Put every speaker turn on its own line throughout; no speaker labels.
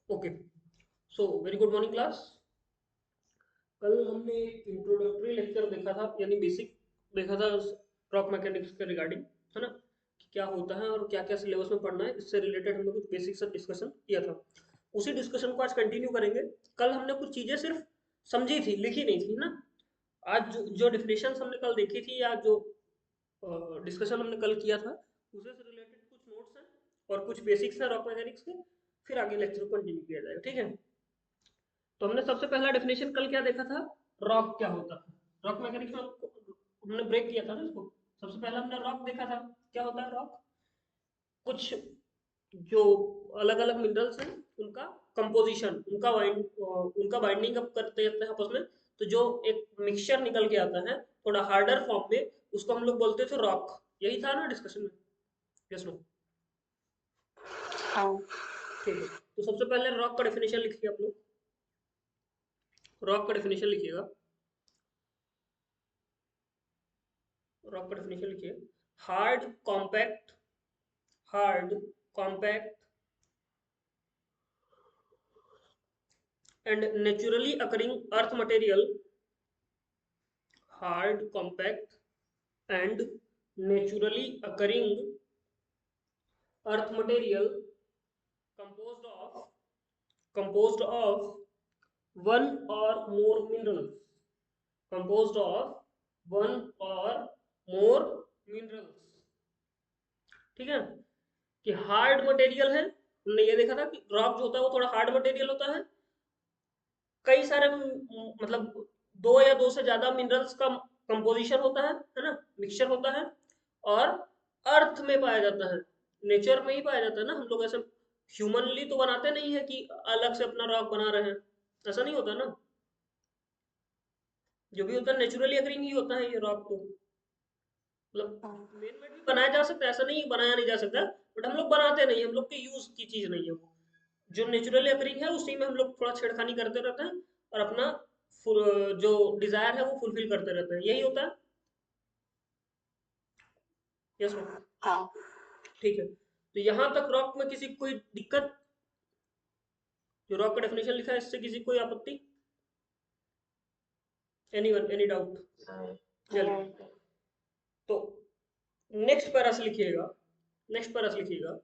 Okay, so very good morning class. कल हमने एक इंट्रोडक्टरी लेक्चर देखा था, यानी बेसिक देखा था रॉक मैकेनिक्स के रिगार्डिंग, है ना, कि क्या होता है और क्या क्या सिलेबस में पढ़ना है। इससे रिलेटेड हमने कुछ बेसिक सब डिस्कशन किया था। उसी डिस्कशन को आज कंटिन्यू करेंगे। कल हमने कुछ चीजें सिर्फ समझी थी, लिखी नहीं थी ना। आज जो डिफिनेशन हमने कल देखी थी, या जो डिस्कशन हमने कल किया था, उसे से रिलेटेड कुछ नोट्स हैं और कुछ बेसिक्स हैं रॉक मैकेनिक्स के। फिर आगे लेक्चर को कंटिन्यू किया जाएगा, ठीक है। तो हमने सबसे पहला डेफिनेशन कल क्या देखा था, रॉक क्या होता है। रॉक मैकेनिक्स में हमने ब्रेक किया था ना इसको। सबसे पहला हमने रॉक देखा था। क्या होता है रॉक? कुछ जो अलग अलग मिनरल्स हैं, उनका कंपोजिशन, उनका बाइंडिंग अप करते हैं आपस में, तो जो एक मिक्सचर निकल के आता है थोड़ा हार्डर फॉर्म में, उसको हम लोग बोलते थे रॉक। यही था ना डिस्कशन में? Yes no?
हाँ।
ठीक है, तो सबसे पहले रॉक का डेफिनेशन लिखिए आप लोग। रॉक का डेफिनेशन लिखिएगा। रॉक का डेफिनेशन लिखिए। Hard compact, hard compact and naturally occurring earth material, hard compact and naturally occurring earth material composed of composed of one or more minerals, composed of one or more minerals, ठीक है। कि hard material है, हमने ये देखा था कि rock जो होता है वो थोड़ा हार्ड मटेरियल होता है। कई सारे मतलब दो या दो से ज्यादा मिनरल्स का कंपोजिशन होता है ना, मिक्सचर होता है। और अर्थ में पाया जाता है, नेचर में ही पाया जाता है ना। हम लोग ऐसे ह्यूमनली तो बनाते नहीं है कि अलग से अपना रॉक बना रहे हैं, ऐसा नहीं होता ना। जो भी होता है नेचुरली अकरिंग ही होता है ये रॉक तो। मतलब
हाँ।
मेन मेड भी बनाया जा सकता है, ऐसा नहीं बनाया नहीं जा सकता, बट हम लोग बनाते नहीं, हम लोग के यूज की चीज नहीं है वो। जो नेचुरली अकरिंग है उसी में हम लोग थोड़ा छेड़खानी करते रहते हैं और अपना जो डिजायर है वो फुलफिल करते रहते हैं, यही होता है। Yes no?
हाँ।
ठीक है, तो यहां तक रॉक में किसी कोई दिक्कत? जो रॉक का डेफिनेशन लिखा है इससे किसी कोई आपत्ति? Anyone, any doubt? चलिए,
नहीं।
तो नेक्स्ट पैरा से लिखिएगा। नेक्स्ट पैरा से लिखिएगा।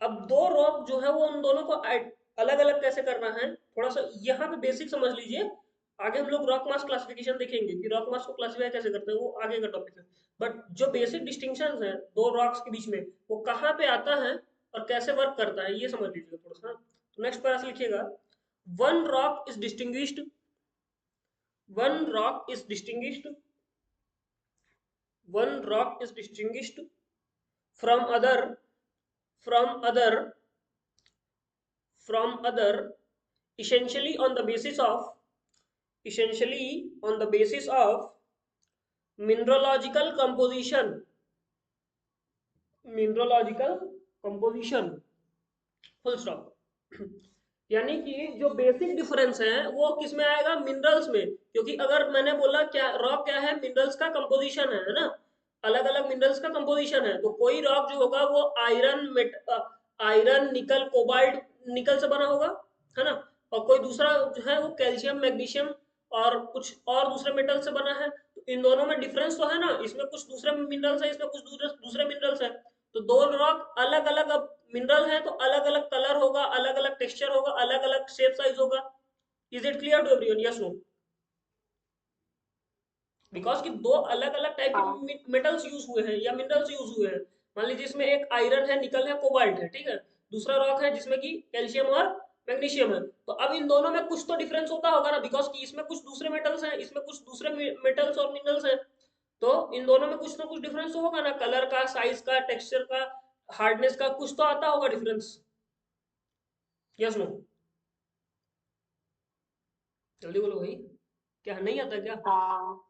अब दो रॉक जो है वो उन दोनों को अलग अलग कैसे करना है, थोड़ा सा यहाँ पे बेसिक समझ लीजिए। आगे हम लोग रॉक मास क्लासिफिकेशन देखेंगे कि रॉक मास को क्लासिफाई कैसे करते हैं, वो आगे का टॉपिक है। बट जो बेसिक डिस्टिंक्शन है दो रॉक्स के बीच में, वो कहाँ पे आता है और कैसे वर्क करता है, ये समझ लीजिए थोड़ा सा। तो नेक्स्ट पैरा से लिखिएगा। One rock is distinguished, one rock is distinguished, one rock is distinguished from other, from other, from other essentially on the basis of, essentially on the basis of mineralogical composition, mineralogical composition, full stop. यानी कि जो basic difference है वो किस में आएगा? Minerals में। क्योंकि अगर मैंने बोला क्या रॉक क्या है, मिनरल्स का कंपोजिशन है ना, अलग अलग मिनरल्स का कंपोजिशन है। तो कोई रॉक जो होगा वो आयरन निकल कोबाल्ट निकल से बना होगा, है ना। और कोई दूसरा जो है वो कैल्शियम मैग्नीशियम और कुछ और दूसरे मेटल से बना है। तो इन दोनों में डिफरेंस तो है ना, इसमें कुछ दूसरे मिनरल्स है, इसमें कुछ दूसरे मिनरल्स है। तो दो रॉक अलग अलग अब मिनरल है, तो अलग अलग कलर होगा, अलग अलग टेक्सचर होगा, अलग अलग शेप साइज होगा। Is it clear to everyone? Yes no? Because कि दो अलग अलग टाइप
हाँ।
के मेटल्स यूज हुए हैं या मिनरल्स यूज हुए हैं। मान लीजिए इसमें एक आयरन है, निकल है, कोबाल्ट है, ठीक है। दूसरा रॉक है जिसमें कि कैल्शियम और मैग्नीशियम है। तो अब इन दोनों में कुछ तो डिफरेंस होता होगा ना, बिकॉज कि इसमें कुछ दूसरे मेटल्स हैं, इसमें कुछ दूसरे मेटल्स और मिनरल्स हैं। तो इन दोनों में कुछ ना कुछ डिफरेंस तो होगा ना, कलर का, साइज का, टेक्सचर का, हार्डनेस का, कुछ तो आता होगा डिफरेंस। Yes no? जल्दी बोलो भाई, क्या नहीं आता क्या?
हाँ।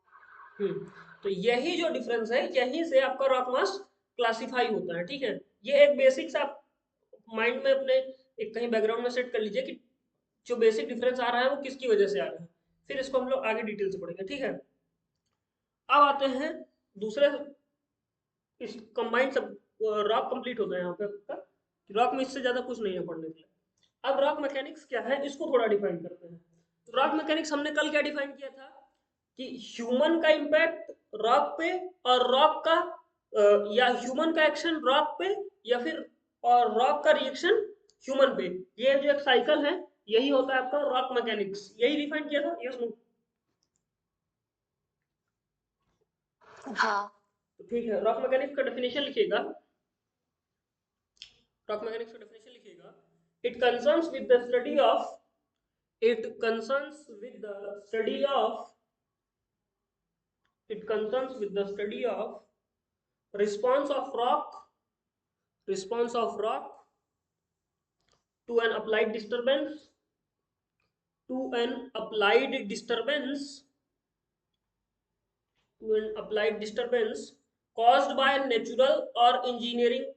हम्म, तो यही जो डिफरेंस है, यहीं से आपका रॉक मास क्लासिफाई होता है, ठीक है। ये एक बेसिक सा आप माइंड में अपने एक कहीं बैकग्राउंड में सेट कर लीजिए कि जो बेसिक डिफरेंस आ रहा है वो किसकी वजह से आ रहा है। फिर इसको हम लोग आगे डिटेल से पढ़ेंगे, ठीक है। अब आते हैं दूसरे, इस कंबाइंड सब रॉक कंप्लीट होता है यहाँ पे आपका। रॉक में इससे ज्यादा कुछ नहीं है पढ़ने के लिए। अब रॉक मैकेनिक्स क्या है इसको थोड़ा डिफाइन करते हैं। तो रॉक मैकेनिक्स हमने कल क्या डिफाइन किया था कि ह्यूमन का इम्पैक्ट रॉक पे, और रॉक का या ह्यूमन का एक्शन रॉक पे, या फिर और रॉक का रिएक्शन ह्यूमन पे, ये जो एक साइकिल है यही होता है आपका रॉक मैकेनिक्स, यही डिफाइन किया था। Yes no?
हाँ।
तो ठीक है, रॉक मैकेनिक्स का डेफिनेशन लिखिएगा। रॉक मैकेनिक्स का डेफिनेशन लिखिएगा, it concerns with the study of it concerns with the study of it concerns with the study of response of rock response of rock to an applied disturbance to an applied disturbance to an applied disturbance caused by natural or engineering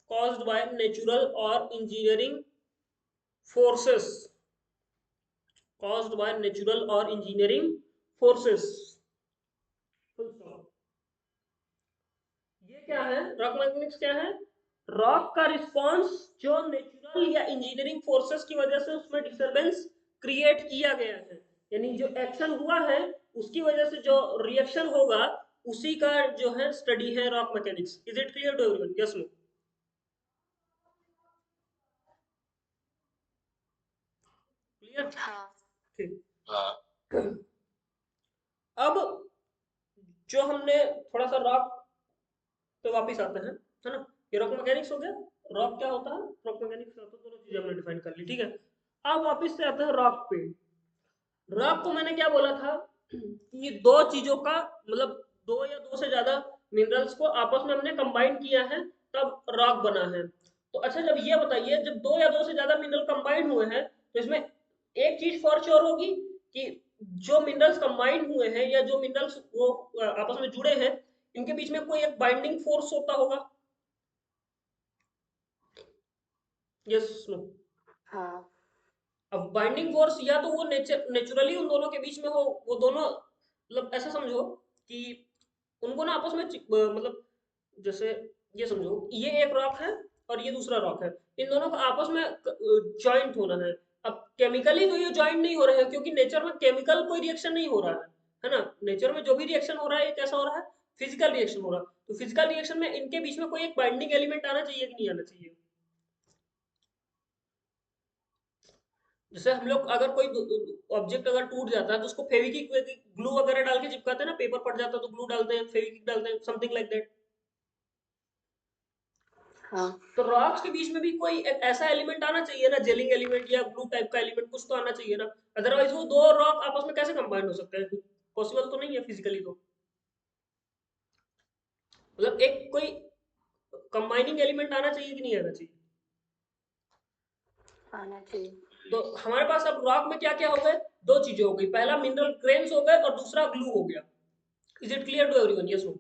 caused by natural or engineering forces caused by natural or engineering forces। full stop। ये क्या है, rock magnetics क्या है? Rock का response जो natural या engineering forces की वजह से उसमें डिस्टरबेंस क्रिएट किया गया है, यानी जो एक्शन हुआ है उसकी वजह से जो रिएक्शन होगा उसी का जो है स्टडी है rock mechanics. Is it clear to everyone? Yes no? Clear?
हाँ।
ठीक। अब जो हमने थोड़ा सा रॉक पे वापिस आते हैं, है ना? ये रॉक मैकेनिक्स हो गया। रॉक क्या होता है, रॉक मैकेनिक्स क्या होता है, दोनों चीजें हमने डिफाइन कर ली, ठीक है। अब वापिस से आते हैं रॉक पे। रॉक को मैंने क्या बोला था कि दो चीजों का मतलब दो या दो से ज्यादा मिनरल्स को आपस में हमने कंबाइन किया है तब रॉक बना है। तो अच्छा, जब ये बताइए, जब दो या दो से ज्यादा मिनरल कंबाइन हुए हैं तो इसमें एक चीज फॉर श्योर होगी कि जो मिनरल्स कंबाइन हुए हैं या जो मिनरल्स वो आपस में जुड़े हैं, इनके बीच में कोई एक बाइंडिंग फोर्स होता होगा। Yes no?
हाँ।
अब बाइंडिंग फोर्स या तो वो नेचुरली उन दोनों के बीच में हो, वो दोनों मतलब ऐसा समझो कि उनको ना आपस में मतलब जैसे ये समझो ये एक रॉक है और ये दूसरा रॉक है, इन दोनों को आपस में जॉइंट होना है। अब केमिकली तो ये जॉइंट नहीं हो रहे हैं क्योंकि नेचर में केमिकल कोई रिएक्शन नहीं हो रहा है ना? नेचर में जो भी रिएक्शन हो रहा है ये कैसा हो रहा है? फिजिकल रिएक्शन हो रहा है। तो फिजिकल रिएक्शन में इनके बीच में कोई एक बाइंडिंग एलिमेंट आना चाहिए कि नहीं आना चाहिए? जैसे हम लोग अगर कोई ऑब्जेक्ट अगर टूट जाता है तो उसको फेविक्विक ग्लू वगैरह डाल के चिपकाते हैं ना, पेपर फट जाता है तो ग्लू डालते हैं, फेविक्विक डालते हैं, समथिंग लाइक दैट।
हाँ।
तो रॉक्स के बीच में भी कोई एक ऐसा एलिमेंट आना चाहिए ना, जेलिंग एलिमेंट या ग्लू टाइप का एलिमेंट, कुछ तो आना चाहिए ना। अदरवाइज वो दो रॉक आपस में कैसे कंबाइन हो सकते हैं? पॉसिबल तो नहीं है फिजिकली। तो मतलब एक कोई कंबाइनिंग एलिमेंट आना चाहिए कि नहीं आना चाहिए?
आना चाहिए।
तो हमारे पास अब रॉक में क्या क्या हो गए? दो चीजें हो गई, पहला मिनरल ग्रेन्स हो गए और दूसरा ग्लू हो गया। Is it clear to everyone? Yes no?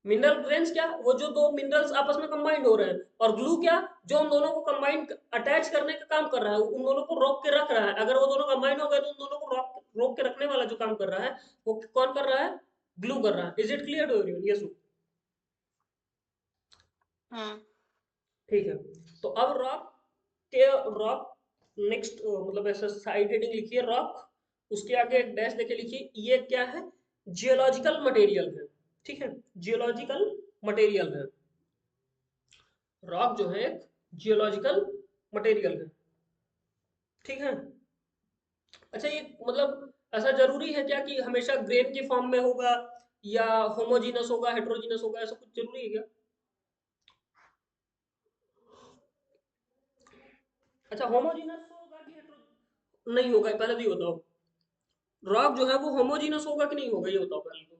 Mineral grains क्या, वो जो दो मिनरल्स आपस में कंबाइंड हो रहे हैं, और ग्लू क्या, जो उन दोनों को कंबाइंड अटैच करने का काम कर रहा है, उन दोनों को रोक के रख रहा है। अगर वो दोनों कंबाइंड हो गए तो उन दोनों को रोक के रखने वाला जो काम कर रहा है वो कौन कर रहा है? ग्लू कर रहा है। Is it clear to everyone? Yes no?
Hmm.
ठीक है। तो अब रॉक नेक्स्ट मतलब ऐसा साइड हेडिंग लिखिए रॉक, उसके आगे एक डैश देके लिखिए ये क्या है? जियोलॉजिकल मटेरियल है। ठीक है, जियोलॉजिकल मटेरियल है। रॉक जो है एक जियोलॉजिकल मटेरियल है। ठीक है। अच्छा, ये मतलब ऐसा जरूरी है क्या कि हमेशा ग्रेन के फॉर्म में होगा या होमोजीनस होगा, हेट्रोजीनस होगा, ऐसा कुछ जरूरी है क्या? अच्छा, होमोजीनस होगा कि हेट्रो नहीं होगा, पहले तो ये बताओ। रॉक जो है वो होमोजीनस होगा कि नहीं होगा, ये बताओ पहले तो।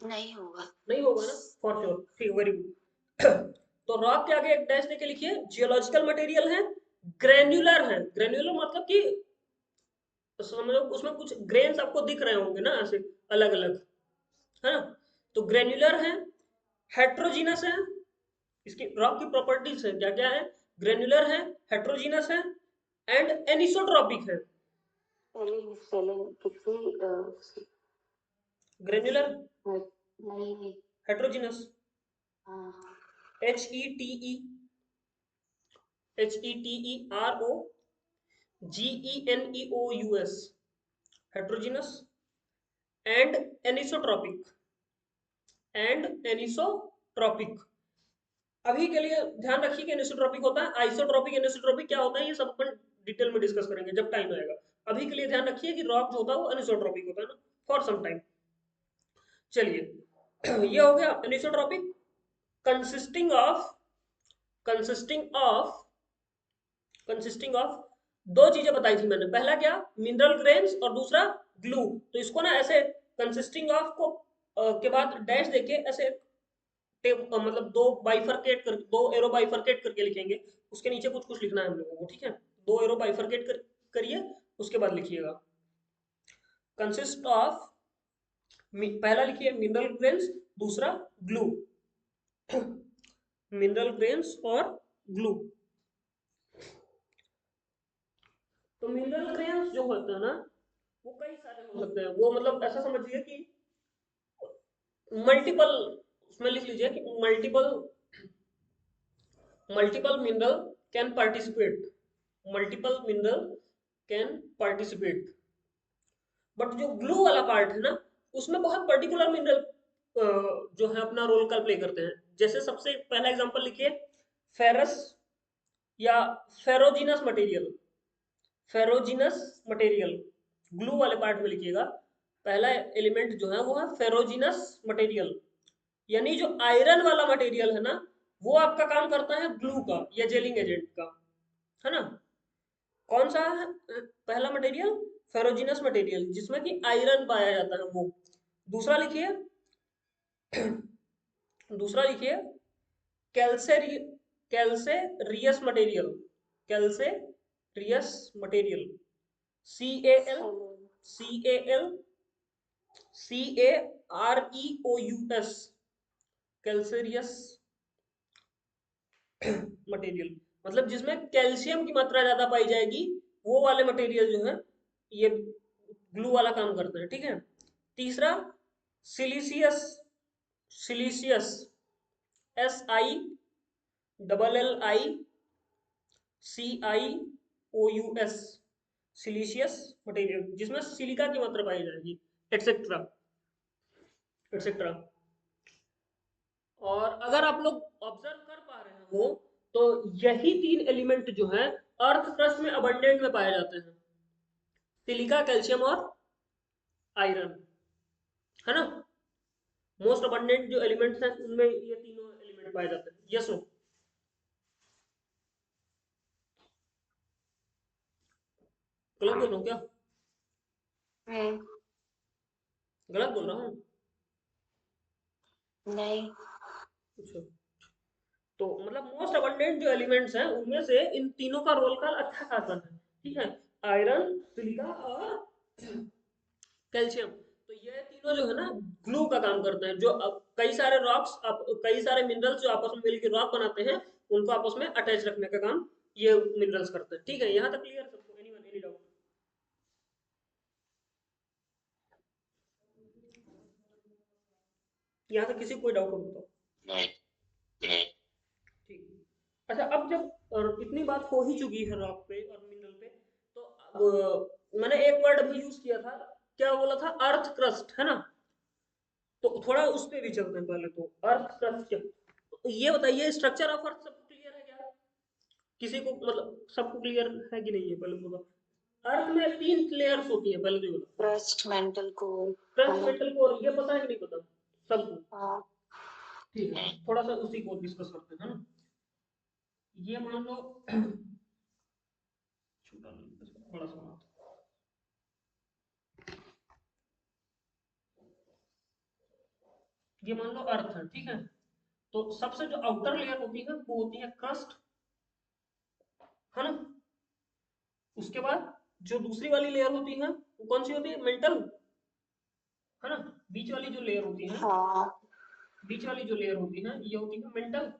नहीं होगा।
नहीं होगा ना? For sure. ठीक, वेरी गुड। तो रॉक के आगे एक डैश देके लिखिए जियोलॉजिकल मटेरियल है, ग्रेन्युलर है। ग्रेन्युलर मतलब कि समझो उसमें कुछ ग्रेन्स आपको दिख रहे होंगे ना ऐसे अलग अलग, है ना? तो ग्रेन्युलर है, हेट्रोजीनस है। इसकी रॉक की प्रॉपर्टीज है क्या क्या है? ग्रेन्युलर है, हेट्रोजीनस है एंड एनिसोट्रॉपिक है।
स्पेलिंग स्पेलिंग किसी
ग्रेन्युलर,
नहीं नहीं।
हेट्रोजीनस।
हाँ
HETEROGENEOUS, हेट्रोजीनस एंड एनिसोट्रॉपिक। अभी के लिए ध्यान रखिए कि एनिसोट्रॉपिक होता है, आइसोट्रॉपिक एनिसोट्रॉपिक क्या होता है ये सब अपन डिटेल में डिस्कस करेंगे जब टाइम आएगा। अभी के लिए ध्यान रखिए कि रॉक जो होता है वो एनिसोट्रॉपिक होता है ना, फॉर सम टाइम। चलिए ये हो गया anisotropic. Consisting of consisting of consisting of दो चीजें बताई थी मैंने, पहला क्या, मिनरल ग्रेन्स, और दूसरा ग्लू। तो इसको ना ऐसे कंसिस्टिंग ऑफ को के बाद डैश देके ऐसे मतलब दो बाइफरकेट कर, दो एरो बाइफरकेट करके लिखेंगे, उसके नीचे कुछ कुछ लिखना है हम लोगों को, ठीक है। दो एरो बाइफरकेट करिए, उसके बाद लिखिएगा कंसिस्ट ऑफ, पहला लिखिए मिनरल ग्रेन्स, दूसरा ग्लू। मिनरल ग्रेन्स और ग्लू। तो मिनरल ग्रेन्स जो होते हैं ना वो कई सारे हो सकते हैं, वो मतलब ऐसा समझिए कि मल्टीपल, उसमें लिख लीजिए कि multiple mineral can participate, multiple mineral can participate. But जो ग्लू वाला पार्ट है ना उसमें बहुत पर्टिकुलर मिनरल जो है अपना रोल का प्ले करते हैं। जैसे सबसे पहला एग्जांपल लिखिए, फेरस या फेरोजिनस मटेरियल, फेरोजिनस मटेरियल ग्लू वाले पार्ट में लिखिएगा। पहला एलिमेंट जो है वो है फेरोजिनस मटेरियल, यानी जो आयरन वाला मटेरियल है ना वो आपका काम करता है ग्लू का या जेलिंग एजेंट का, है ना। कौन सा है पहला मटेरियल, फेरोजिनस मटेरियल जिसमें कि आयरन पाया जाता है वो। दूसरा लिखिए, दूसरा लिखिए कैल्सेरी calcareous material, calcareous material, C A L C A L CAREOUS, calcareous material, मतलब जिसमें कैल्शियम की मात्रा ज्यादा पाई जाएगी, वो वाले मटेरियल जो है ये ग्लू वाला काम करते हैं, ठीक है। तीसरा siliceous, siliceous SILLICIOUS, siliceous material जिसमें सिलिका की मात्रा पाई जाएगी, एटसेट्रा एटसेट्रा। और अगर आप लोग ऑब्जर्व कर पा रहे हो तो यही तीन एलिमेंट जो है अर्थ क्रस्ट में अबंडेंट में पाए जाते हैं, सिलिका, कैल्शियम और आयरन, है ना। मोस्ट अबंडेंट जो एलिमेंट्स हैं उनमें ये तीनों एलिमेंट पाए जाते हैं, यस नो। गलत बोल रहा हूँ क्या,
हम्म,
गलत बोल रहा हूँ?
नहीं
अच्छा, तो मतलब मोस्ट अबंडेंट जो एलिमेंट्स हैं उनमें से इन तीनों का रोल का अच्छा खासा है, ठीक है। आयरन, सिलिका और कैल्शियम। तो ये तीनों जो है ना ग्लू का काम करते हैं। जो अब कई सारे रॉक्स, कई सारे मिनरल्स जो आपस में मिलकर रॉक बनाते हैं उनको आपस में अटैच रखने का काम ये मिनरल्स करते हैं, ठीक है। यहाँ तक क्लियर सबको, एनीवन एनी डाउट? यहाँ तक किसी को कोई डाउट हो बताओ? ठीक। अच्छा, अब जब इतनी बात हो ही चुकी है रॉक पे और मिनरल पे, तो अब मैंने एक वर्ड अभी यूज किया था, क्या बोला था, अर्थ क्रस्ट, है ना। तो थोड़ा उस पे भी चलते हैं पहले। तो अर्थ क्रस्ट क्या, तो ये बताइए स्ट्रक्चर ऑफ अर्थ सबको क्लियर है क्या? किसी को मतलब सबको क्लियर है कि नहीं है, पहले तो बताओ। अर्थ में तीन लेयर्स होती है, पहले तो ये बताओ।
Crust mantle core.
Crust, metal, core, ये पता है कि नहीं पता सबको?
हाँ
ठीक है, थोड़ा सा उसी को डिस्कस करते हैं, है ना। ये मान लो छोटा बड़ा सा, ये मान लो अर्थ है, ठीक है। तो सबसे जो आउटर लेयर होती है वो होती है क्रस्ट, है ना। उसके बाद जो दूसरी वाली लेयर होती है वो कौन सी होती है, मेंटल, है ना। बीच वाली जो लेयर होती है,
हाँ
बीच वाली जो लेयर होती है ये होती है मेंटल।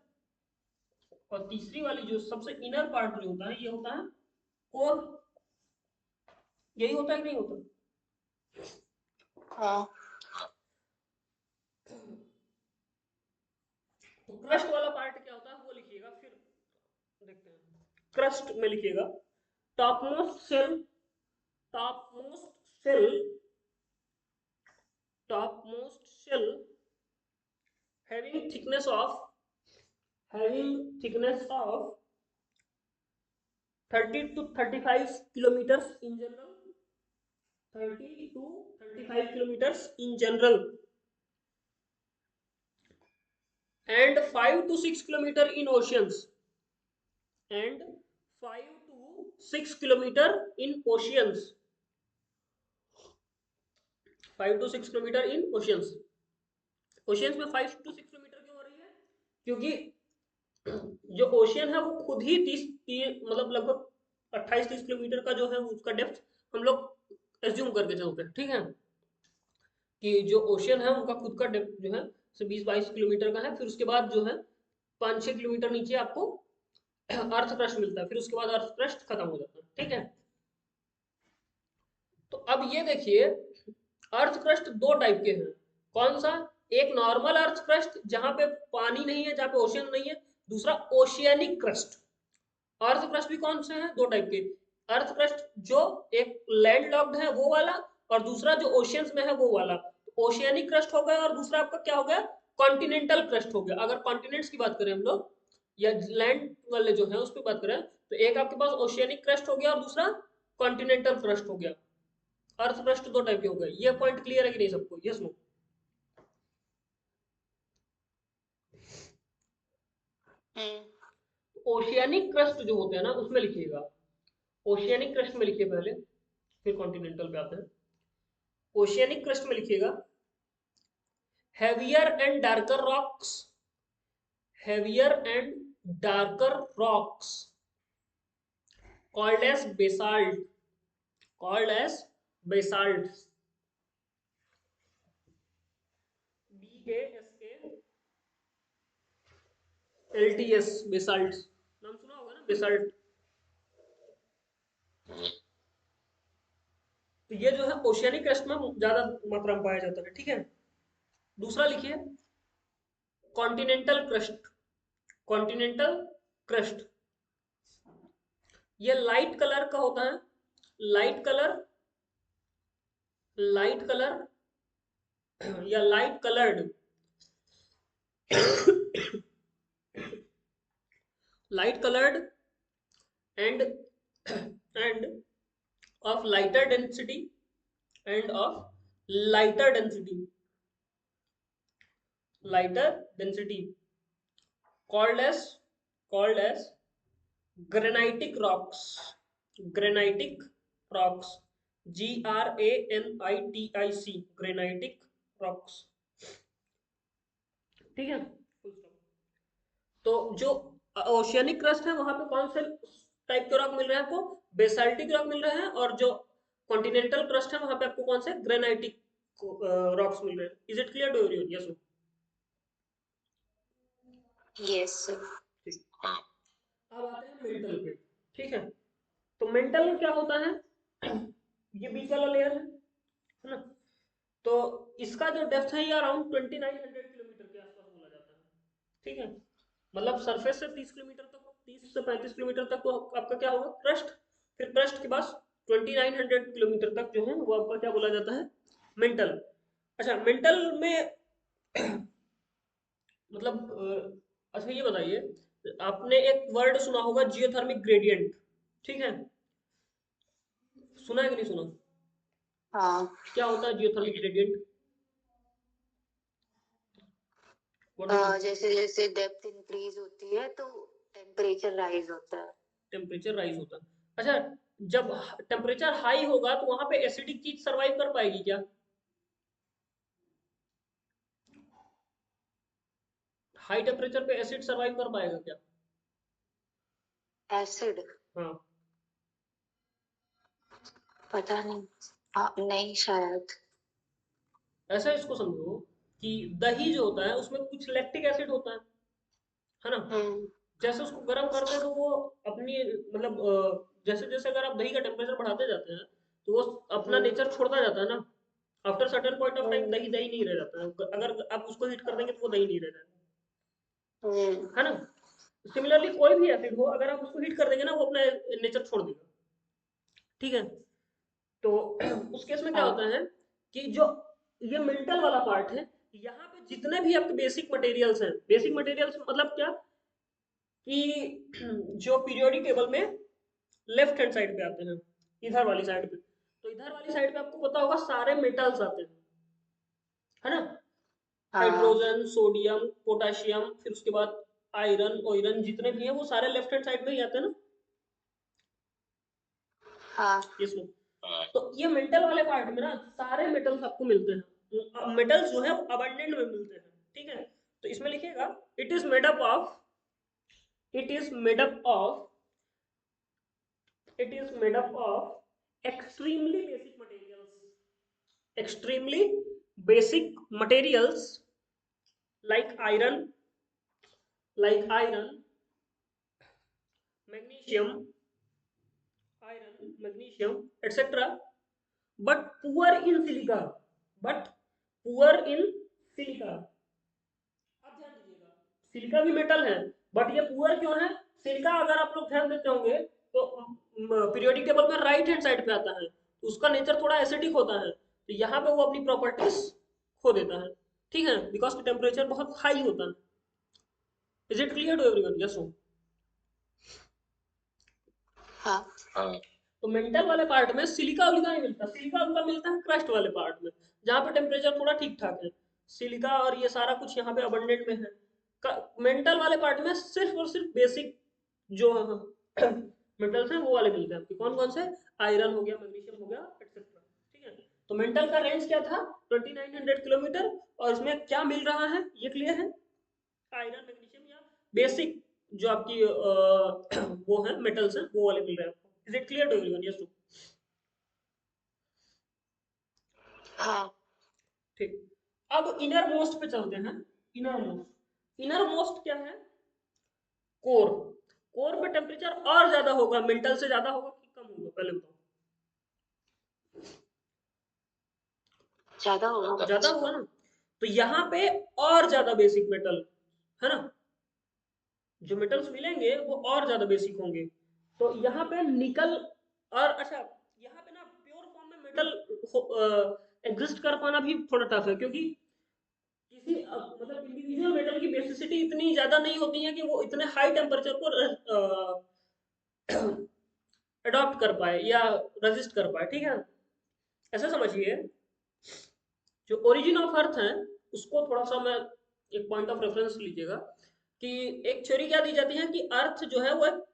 और तीसरी वाली जो सबसे इनर पार्ट जो होता है ये होता है कोर। यही होता है कि नहीं होता?
हाँ
तो क्रस्ट वाला पार्ट क्या होता है वो लिखिएगा, फिर देखते हैं। क्रस्ट में लिखिएगा topmost shell, topmost shell, topmost shell having thickness of, having thickness of 30 to 35 kilometers in general, 30 to 35 kilometers in general, and 5 to 6 kilometer in oceans, and 5 to 6 kilometer in oceans, 5 to 6 kilometer in oceans. Oceans में 5 to 6 kilometre क्यों हो रही है? क्योंकि जो ocean है वो खुद ही 30 मतलब लगभग 28-30 किलोमीटर का जो है उसका डेप्थ हम लोग एज्यूम करके चलते हैं, ठीक है, कि जो ओशियन है उनका खुद का डेप्थ जो है 20-22 किलोमीटर का है। फिर उसके बाद जो है 5-6 किलोमीटर नीचे आपको अर्थ क्रस्ट मिलता है, फिर उसके बाद अर्थ क्रस्ट खत्म हो जाता है, ठीक है। तो अब ये देखिए अर्थ क्रस्ट दो टाइप के हैं। कौन सा? एक नॉर्मल अर्थ क्रस्ट जहां पे पानी नहीं है, जहां पे ओशियन नहीं है। दूसरा ओशियनिक क्रस्ट। अर्थ क्रस्ट भी कौन से हैं? दो टाइप के। अर्थ क्रस्ट जो एक लैंड लॉक्ड है वो वाला, और दूसरा जो ओशियंस में है वो वाला। ओशियनिक क्रस्ट हो गया और दूसरा आपका क्या हो गया? कॉन्टिनेंटल क्रस्ट हो गया। अगर कॉन्टिनेंट्स की बात करें हम लोग या लैंड वाले जो है उस पर बात करें तो एक आपके पास ओशियनिक क्रस्ट हो गया और दूसरा कॉन्टिनेंटल क्रस्ट हो गया। अर्थ क्रस्ट दो टाइप के हो गए। ये पॉइंट क्लियर है कि नहीं सबको? Yes no? ओशियनिक क्रस्ट जो होते हैं ना उसमें लिखिएगा, ओशियनिक क्रस्ट में लिखिए पहले, फिर कॉन्टिनेंटल पे आते हैं। ओशियनिक क्रस्ट में लिखिएगा heavier and darker rocks, heavier and darker rocks called as basalt, called as basalts, BASALTS, basalts। नाम सुना होगा ना बेसाल्ट? तो ये जो है ओशियनिक क्रस्ट में ज्यादा मात्रा में पाया जाता है, ठीक है। दूसरा लिखिए कॉन्टिनेंटल क्रस्ट, कॉन्टिनेंटल क्रस्ट। ये लाइट कलर का होता है, लाइट कलर, लाइट कलर या light coloured, light coloured and and of lighter density, and of lighter density, lighter density called as granitic rocks, granitic rocks, GRANITIC, granitic rocks, ठीक है। तो जो oceanic crust है वहां पे कौन से टाइप के रॉक मिल रहे हैं आपको? बेसाल्टिक रॉक मिल रहे हैं। और जो कॉन्टिनेंटल क्रस्ट है वहां पे आपको कौन से? ग्रेनाइटिक रॉक्स मिल रहे हैं। Is it clear to everyone? Yes no?
Yes.
ठीक। अब आते हैं मेंटल पे, ठीक है। तो मेंटल क्या होता है? ये बीच वाला लेयर है ना। तो इसका जो डेप्थ है ये अराउंड 2900 किलोमीटर के आसपास बोला जाता है, ठीक है। मतलब सरफेस से 30 किलोमीटर तक, 30 से 35 किलोमीटर तक तो आपका क्या होगा? क्रस्ट। फिर क्रस्ट के पास 2900 किलोमीटर तक जो है वो आपका क्या बोला जाता है? मेंटल। अच्छा, मेंटल में मतलब अच्छा ये बताइए, आपने एक वर्ड सुना होगा जियोथर्मिक ग्रेडियंट, ठीक है। सुना है कि नहीं सुना?
हाँ।
क्या होता है जियोथर्मिक ग्रेडियंट?
जैसे जैसे डेप्थ इंक्रीज होती है तो टेम्परेचर राइज होता है।
टेम्परेचर राइज होता है। अच्छा, जब टेम्परेचर हाई होगा तो वहां पे एसिडिक चीज सरवाइव कर पाएगी क्या? हाई टेम्परेचर पे एसिड सरवाइव कर पाएगा क्या?
एसिड?
हाँ।
पता नहीं। नहीं शायद।
ऐसा इसको समझो कि दही जो होता है उसमें कुछ लैक्टिक एसिड होता है ना। जैसे उसको गर्म करते हैं तो वो अपनी मतलब जैसे जैसे अगर आप दही का टेम्परेचर बढ़ाते जाते हैं तो वो अपना नेचर छोड़ता जाता है ना। After certain point of time दही दही नहीं रह जाता है। अगर आप उसको हीट कर देंगे तो वो दही नहीं रह जाएगा। है ना। सिमिलरली कोई भी एसिड हो, अगर आप उसको हीट कर देंगे ना, वो अपना नेचर छोड़ देगा, ठीक है। तो उस केस में क्या
हाँ
होता है कि जो ये मेंटल वाला पार्ट है, यहाँ पे जितने भी आपके बेसिक मटेरियल्स हैं, बेसिक मटेरियल्स मतलब क्या कि जो पीरियोडिक टेबल में लेफ्ट हैंड साइड पे आते हैं, इधर वाली साइड पे, तो इधर वाली साइड पे आपको पता होगा सारे मेटल्स आते हैं, है ना।
हाँ
हाइड्रोजन, सोडियम, पोटाशियम, फिर उसके बाद आयरन, ऑयरन, जितने भी हैं वो सारे लेफ्ट हैंड साइड में ही आते हैं ना।
हाँ
इसमें तो ये मेटल वाले पार्ट में ना सारे मेटल्स आपको मिलते हैं, मेटल्स जो है अबंडेंट में मिलते हैं, ठीक है। तो इसमें लिखिएगा it is made up of, it is made up of, it is made up of extremely basic materials, extremely basic materials like iron, like iron, magnesium, iron, magnesium, etc. But poor in silica, but poor in silica. अब ध्यान दीजिएगा, silica भी metal है, but ये poor क्यों है। Silica अगर आप लोग ध्यान देते होंगे तो पीरियोडिक टेबल में राइट हैंड साइड पे आता है, तो उसका नेचर थोड़ा एसिडिक होता है, तो यहाँ पे वो अपनी प्रॉपर्टीज खो देता है, ठीक है, बिकॉज टेम्परेचर बहुत हाई होता है। Is it clear to everyone, yes no.
हाँ
तो मेंटल वाले पार्ट में सिलिका उलिका नहीं मिलता, सिलिका उनका मिलता है क्रस्ट वाले पार्ट में, जहाँ पे टेम्परेचर थोड़ा ठीक ठाक है, सिलिका और ये सारा कुछ यहाँ पे अबंडेंट में है। मेंटल वाले पार्ट में सिर्फ और सिर्फ बेसिक जो मेटल्स हैं वो वाले मिलते हैं आपके, कौन कौन से, आयरन हो गया, मैग्नीशियम हो गया, एक्सेट्रा, ठीक है। तो मेंटल का रेंज क्या था, 2900 किलोमीटर, और इसमें क्या मिल रहा है ये क्लियर है, आयरन, मैग्नीशियम या बेसिक जो आपकी वो है मेटल्स हैं वो वाले मिल रहे हैं आपको। Is it clear to everyone, yes to.
हाँ
ठीक, अब इनर मोस्ट पे चलते हैं। इनर मोस्ट, इनर मोस्ट क्या है, कोर। कोर पे टेम्परेचर और ज्यादा होगा, मेंटल से ज्यादा होगा कि कम होगा, पहले बताओ।
ज्यादा होगा।
ज्यादा होगा ना, तो यहाँ पे और ज्यादा बेसिक मेटल, है ना, जो मेटल्स मिलेंगे वो और ज्यादा बेसिक होंगे। तो यहाँ पे निकल, और अच्छा यहाँ पे ना प्योर फॉर्म में मेटल एग्जिस्ट कर पाना भी थोड़ा टफ है, क्योंकि किसी मतलब इंडिविजुअल मेटल की बेसिसिटी इतनी ज्यादा नहीं होती है कि वो इतने हाई टेम्परेचर को अडॉप्ट कर पाए या रेजिस्ट कर पाए, ठीक है। ऐसा समझिए, जो ओरिजिन ऑफ अर्थ है उसको थोड़ा सा मैं एक पॉइंट ऑफ रेफरेंस लीजिएगा, कि एक थ्योरी क्या दी जाती है कि अर्थ जो है वो एक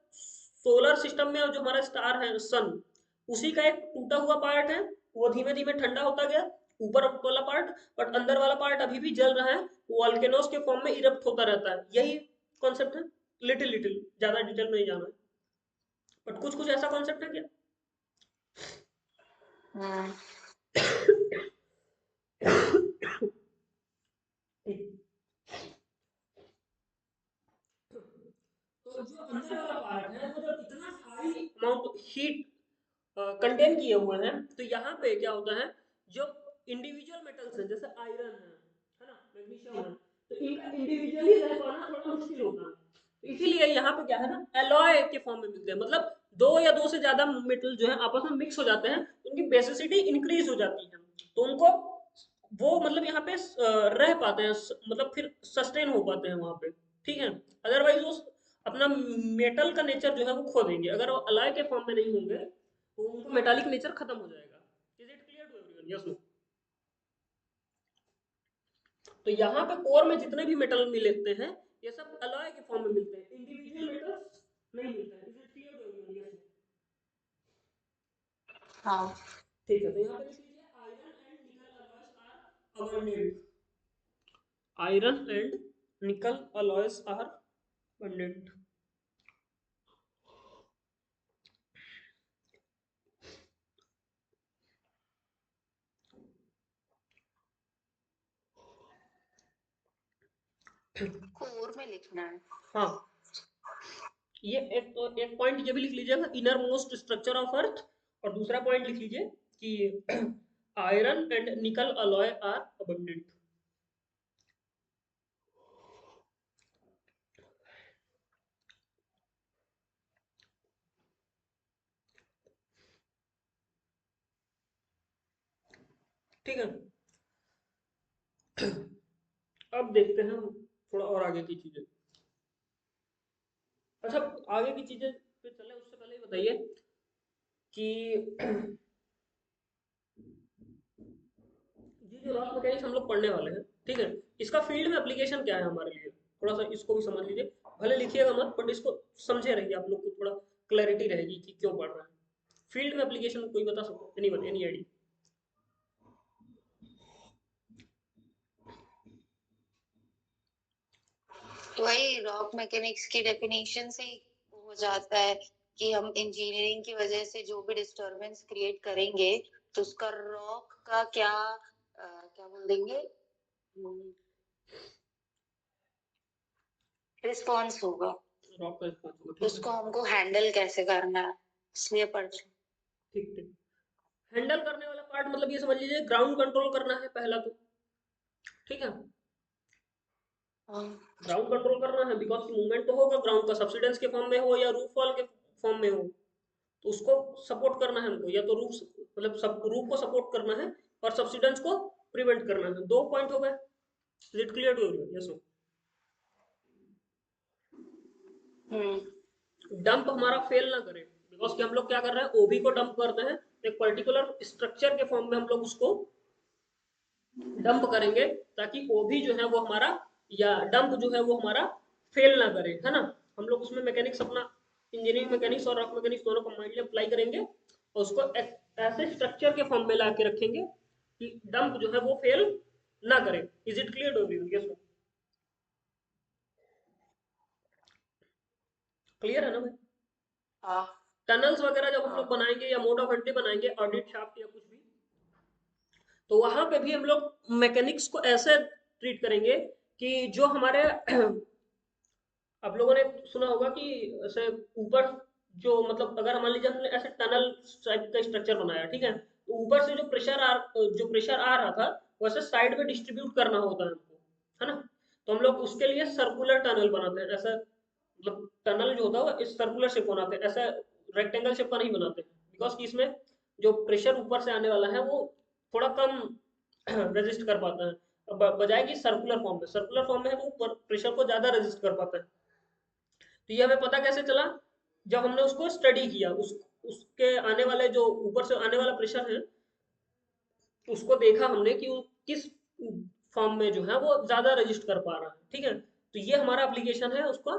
सोलर सिस्टम में जो हमारा स्टार है सन, उसी का एक टूटा हुआ पार्ट है, वो धीमे धीमे ठंडा होता गया, ऊपर वाला पार्ट, बट अंदर वाला पार्ट अभी भी जल रहा है, वॉल्केनोस के फॉर्म में इरप्ट होता रहता है, यही कॉन्सेप्ट है। लिटिल लिटिल, ज्यादा डिटेल में नहीं जाना है, बट कुछ कुछ ऐसा कॉन्सेप्ट है क्या।
हम्म,
तो जो अंदर वाला पार्ट है वो जब इतना हाई अमाउंट हीट कंटेन किए हुए हैं, तो यहाँ पे क्या होता है, जो इंडिविजुअल मेटल्स हैं जैसे आयरन है ना, मैग्नीशियम है, तो इनका इंडिविजुअली रह पाना थोड़ा मुश्किल होता है, तो इसीलिए यहाँ पे क्या है ना, एलॉय के फॉर्म में मिलते हैं, मतलब दो या दो से ज्यादा मेटल जो है आपस में मिक्स हो जाते हैं, तो उनकी बेसिसिटी इंक्रीज हो जाती है, तो उनको वो मतलब यहाँ पे रह पाते हैं, मतलब फिर सस्टेन हो पाते हैं वहां पे, ठीक है। अदरवाइज वो अपना मेटल का नेचर जो है वो खो देंगे, अगर वो अलाय के फॉर्म में नहीं होंगे तो उनका मेटालिक नेचर खत्म हो जाएगा। Is it clear to everyone, yes no. तो यहाँ पे कोर में जितने भी मेटल मिलते हैं ये सब अलॉय के फॉर्म में मिलते हैं, इंडिविजुअल मेटल्स नहीं मिलते हैं। Is it clear to everyone, yes no.
हाँ
ठीक है, तो यहाँ पे लिख लीजिए iron and nickel alloys are abundant, iron and nickel alloys are abundant.
Core में लिखना है।
हाँ, ये एक पॉइंट ये भी लिख लीजिएगा, inner most structure of earth, और दूसरा पॉइंट लिख लीजिए कि iron and nickel alloy are abundant. ठीक है। अब देखते हैं हम थोड़ा और आगे की चीजें। अच्छा, आगे की चीजें पे चले उससे पहले ये बताइए कि ये जो रॉक मैकेनिक्स हम लोग पढ़ने वाले हैं, ठीक है, इसका फील्ड में एप्लीकेशन क्या है हमारे लिए, थोड़ा सा इसको भी समझ लीजिए। भले लिखिएगा मत, बट इसको समझे रहिए, आप लोग को थोड़ा क्लैरिटी रहेगी कि क्यों पढ़ रहे हैं। फील्ड में एप्लीकेशन कोई बता सको, एनीवन, एनी आईडी?
वही रॉक मैकेनिक्स की डेफिनेशन से ही हो जाता है कि हम इंजीनियरिंग की वजह से जो भी डिस्टरबेंस क्रिएट करेंगे तो उसका रॉक का क्या क्या बोल देंगे, रिस्पॉन्स होगा,
रॉक का रिस्पॉन्स होगा, ठीक है।
उसको हमको हैंडल कैसे करना है, इसलिए पढ़।
ठीक ठीक। हैंडल करने वाला पार्ट मतलब ये समझ लीजिए ग्राउंड कंट्रोल करना है पहला तो, ठीक है।
हाँ।
ग्राउंड कंट्रोल करना है बिकॉज मूवमेंट तो होगा ग्राउंड का, सब्सिडेंस के फॉर्म में हो या रूफ वॉल के फॉर्म में हो, तो उसको सपोर्ट करना है हमको, या तो रूफ मतलब सब रूफ को सपोर्ट करना है और सब्सिडेंस को प्रिवेंट करना है। दो पॉइंट हो गए। Is it clear to you? Yes no? Dump हमारा फेल ना करे, बिकॉज कि हम लोग क्या कर रहे हैं, ओबी को डंप करते हैं, एक पर्टिकुलर स्ट्रक्चर के फॉर्म में हम लोग उसको डंप करेंगे, ताकि ओबी जो है वो हमारा, या डंप जो है वो हमारा फेल ना करे, है ना। हम लोग उसमें मैकेनिक्स अपना, इंजीनियरिंग मैकेनिक्स और रॉक मैकेनिक्स दोनों कंबाइंडली अप्लाई करेंगे और उसको एक ऐसे स्ट्रक्चर के फॉर्म में ला के रखेंगे कि डंप जो है वो फेल ना करे। Is it clear to you? Yes no? Clear है ना भाई?
हाँ।
टनल्स वगैरह जब हम लोग बनाएंगे या मोड ऑफ एंट्री बनाएंगे, ऑडिट शाफ्ट या कुछ भी, तो वहां पे भी हम लोग मैकेनिक्स को ऐसे ट्रीट करेंगे कि जो हमारे आप लोगों ने सुना होगा कि ऐसे ऊपर जो मतलब अगर मान लीजिए हमने ऐसे टनल टाइप का स्ट्रक्चर बनाया, ठीक है, तो ऊपर से जो प्रेशर आ रहा था वैसे साइड में डिस्ट्रीब्यूट करना होता है हमको, है ना। तो हम लोग उसके लिए सर्कुलर टनल बनाते हैं, ऐसा मतलब टनल जो होता है वो इस सर्कुलर शेप बनाते हैं, ऐसा रेक्टेंगल शेप का नहीं बनाते, बिकॉज कि इसमें जो प्रेशर ऊपर से आने वाला है वो थोड़ा कम रेजिस्ट कर पाता है, बजाय कि सर्कुलर फॉर्म में है तो प्रेशर को ज्यादा रेजिस्ट कर पाता है। तो ये हमें पता कैसे चला, जब हमने उसको स्टडी किया, उसके आने वाले जो ऊपर से आने वाला प्रेशर है उसको देखा हमने कि वो किस फॉर्म में जो है वो ज्यादा रजिस्ट कर पा रहा है, ठीक है। तो ये हमारा एप्लीकेशन है उसका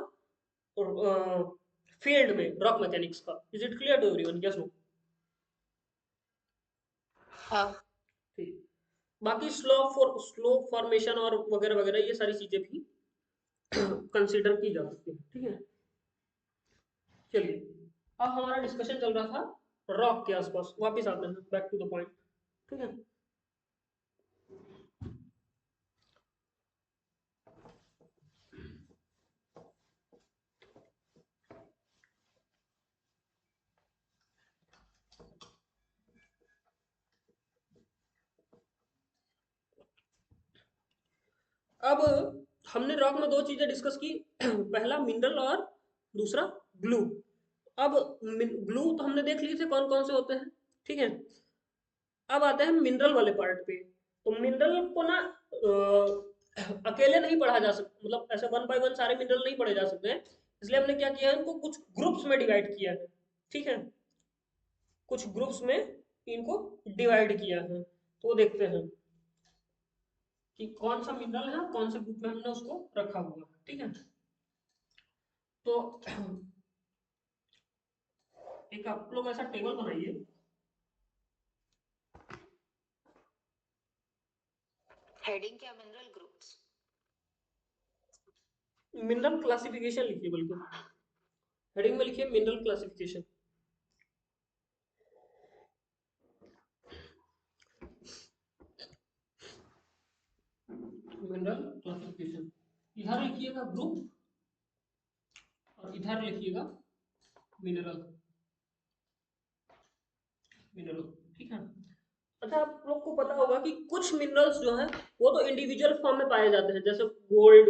फील्ड में रॉक मैकेनिक्स का। Is it clear to everyone? Yes no?
हाँ।
ठीक। बाकी स्लो फॉर्मेशन और वगैरह वगैरह ये सारी चीजें भी कंसीडर की जा सकती है, ठीक है। चलिए, अब हमारा डिस्कशन चल रहा था रॉक के आसपास, वापस आते हैं बैक टू द पॉइंट, ठीक है। अब हमने रॉक में दो चीजें डिस्कस की पहला मिनरल और दूसरा ग्लू। अब ग्लू तो हमने देख लिए थे कौन कौन से होते हैं, ठीक है। अब आते हैं मिनरल वाले पार्ट पे। तो मिनरल को ना अकेले नहीं पढ़ा जा सकता, मतलब ऐसे वन बाय वन सारे मिनरल नहीं पढ़े जा सकते हैं, इसलिए हमने क्या किया है, इनको कुछ ग्रुप्स में डिवाइड किया है, ठीक है। कुछ ग्रुप्स में इनको डिवाइड किया है, तो देखते हैं कि कौन सा मिनरल है, कौन से ग्रुप में हमने उसको रखा हुआ है, ठीक है। तो एक आप लोग ऐसा टेबल बनाइए,
हेडिंग क्या, मिनरल ग्रुप्स?
मिनरल क्लासिफिकेशन लिखिए, बिल्कुल हेडिंग में लिखिए मिनरल क्लासिफिकेशन। मिनरल क्लासिफिकेशन, इधर लिखिएगा ग्रुप और इधर लिखिएगा मिनरल, मिनरल, ठीक है। अच्छा, आप लोग को पता होगा कि कुछ मिनरल्स जो हैं वो तो इंडिविजुअल फॉर्म में पाए जाते हैं, जैसे gold,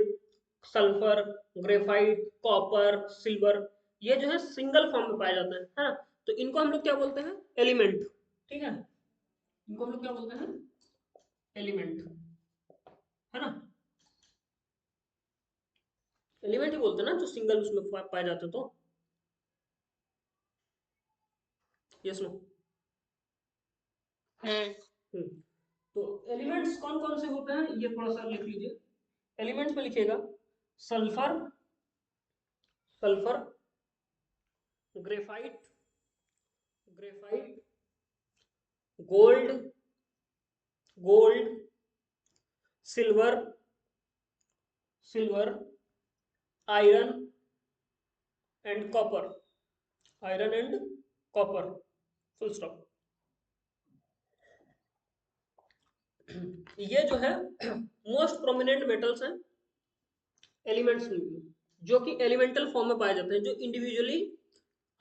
sulphur, graphite, copper, silver, ये जो है सिंगल फॉर्म में पाए जाते हैं, है ना। तो इनको हम लोग क्या बोलते हैं, एलिमेंट, ठीक है। इनको हम लोग क्या बोलते हैं, एलिमेंट, है ना, एलिमेंट ही बोलते हैं ना जो सिंगल उसमें पाए जाते हैं, तो यस नो।
हम्म
तो एलिमेंट्स कौन कौन से होते हैं ये थोड़ा सा लिख लीजिए। एलिमेंट्स में लिखिएगा sulphur, sulphur, graphite, graphite, gold, gold, silver, silver, iron and copper, iron and copper, full stop. ये जो है मोस्ट प्रोमिनेंट मेटल्स हैं एलिमेंट्स में, जो कि एलिमेंटल फॉर्म में पाए जाते हैं, जो इंडिविजुअली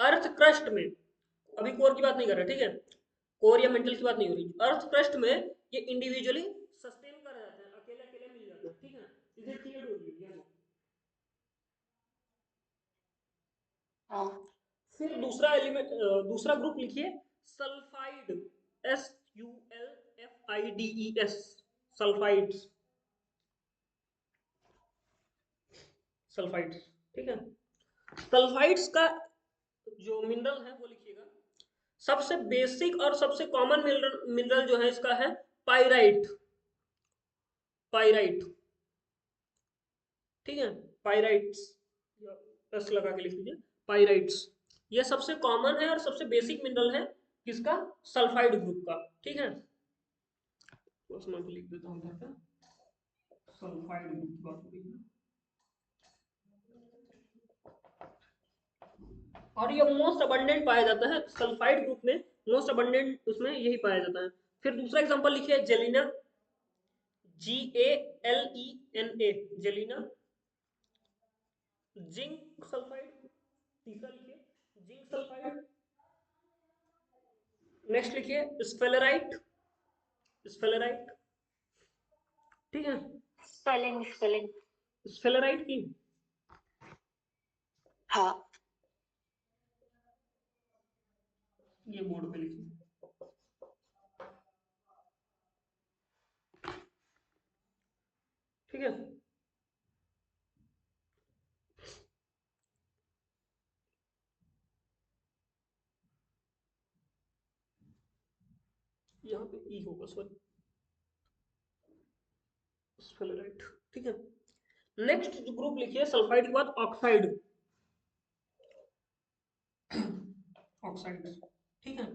अर्थ क्रस्ट में, अभी कोर की बात नहीं कर रहे, ठीक है, कोर या मेंटल की बात नहीं हो रही, अर्थ क्रस्ट में ये इंडिविजुअली सस्टेन कर जाते हैं, अकेले अकेले मिल जाते हैं, ठीक है, इसे क्लियर हो गई।
हाँ
फिर दूसरा एलिमेंट, दूसरा ग्रुप लिखिए सल्फाइड, SULFIDES, सल्फाइड्स, सल्फाइड्स, ठीक है। सल्फाइड्स का जो मिनरल है वो लिखिएगा, सबसे बेसिक और सबसे कॉमन मिनरल, मिनरल जो है इसका है पाइराइट, पाइराइट, ठीक है, पाइराइट्स, एस लगा के लिख लीजिए, पाइराइट्स, ये सबसे कॉमन है और सबसे बेसिक मिनरल है किसका, सल्फाइड ग्रुप का, ठीक है। बस मैं लिख देता हूँ इधर पे, सल्फाइड ग्रुप की बात हो रही है, और ये मोस्ट अबंडेंट पाया जाता है सल्फाइड ग्रुप में, मोस्ट अबंडेंट उसमें यही पाया जाता है। फिर दूसरा एग्जांपल लिखिए Jelena, GALENA, Jelena, zinc sulphide, तीसरा लिखिए जिंक सल्फाइड, नेक्स्ट लिखिए स्फेलेराइट, स्फेलेराइट, ठीक है,
स्पेलिंग स्पेलिंग।
स्फेलेराइट की,
हाँ
ये बोर्ड पे लिखिए, ठीक है। यहाँ पे ई होगा, सॉरी, स्फेलेराइट, ठीक है। नेक्स्ट ग्रुप लिखिए सल्फाइड के बाद ऑक्साइड, ऑक्साइड, ठीक है,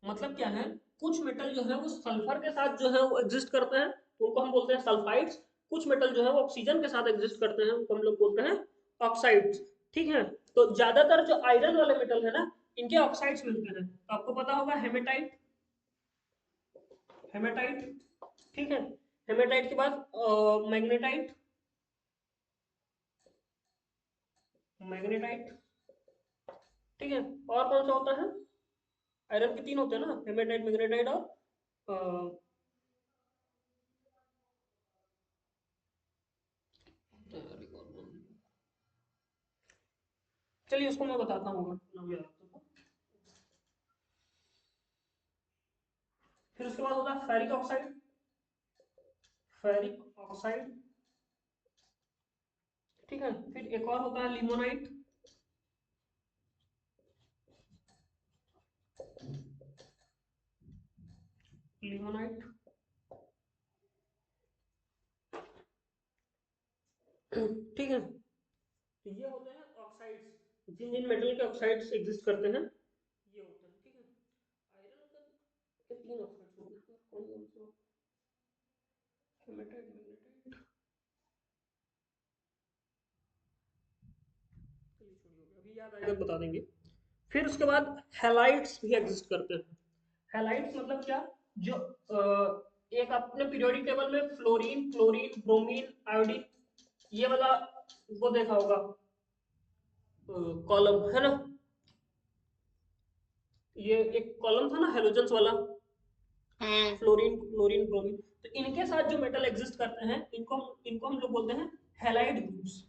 मतलब क्या है, कुछ मेटल जो है वो सल्फर के साथ जो है वो एग्जिस्ट करते हैं, तो उनको हम बोलते हैं सल्फाइड्स, कुछ मेटल जो है वो ऑक्सीजन के साथ एग्जिस्ट करते हैं, उनको हम लोग बोलते हैं ऑक्साइड्स, ठीक है। तो ज्यादातर जो आयरन वाले मेटल है ना, इनके ऑक्साइड्स मिलते हैं, तो आपको पता होगा हेमेटाइट, हेमेटाइट, ठीक है, हेमेटाइट के बाद मैग्नेटाइट, मैग्नेटाइट, ठीक है, और कौन सा होता है, आयरन के तीन होते हैं ना, हेमेटाइट, मैग्नेटाइट और चलिए उसको मैं बताता हूँ, नाम याद रखता हूँ। फिर उसके बाद होता है फेरिक ऑक्साइड, फेरिक ऑक्साइड, ठीक है। फिर एक और होता है लिमोनाइट, लिमोनाइट, ठीक है। तो ये होते हैं ऑक्साइड्स, जिन जिन मेटल के ऑक्साइड्स एग्जिस्ट करते हैं ये होते हैं, ठीक है। आयरन के तीन ऑक्साइड्स होते हैं, कौन कौन से, हेमेटाइट, मैग्नेटाइट, चलिए छोड़िए, अभी याद आएगा बता देंगे। फिर उसके बाद हैलाइड्स भी एग्जिस्ट करते हैं, हैलाइड्स मतलब क्या, जो एक अपने पीरियोडिक टेबल में फ्लोरीन, क्लोरीन, ब्रोमीन, आयोडीन, ये वाला वो देखा होगा कॉलम, है ना, ये एक कॉलम था ना हेलोजेंस वाला, फ्लोरीन, क्लोरीन, ब्रोमीन, तो इनके साथ जो मेटल एग्जिस्ट करते हैं इनको हम लोग बोलते हैं हैलाइड ग्रुप्स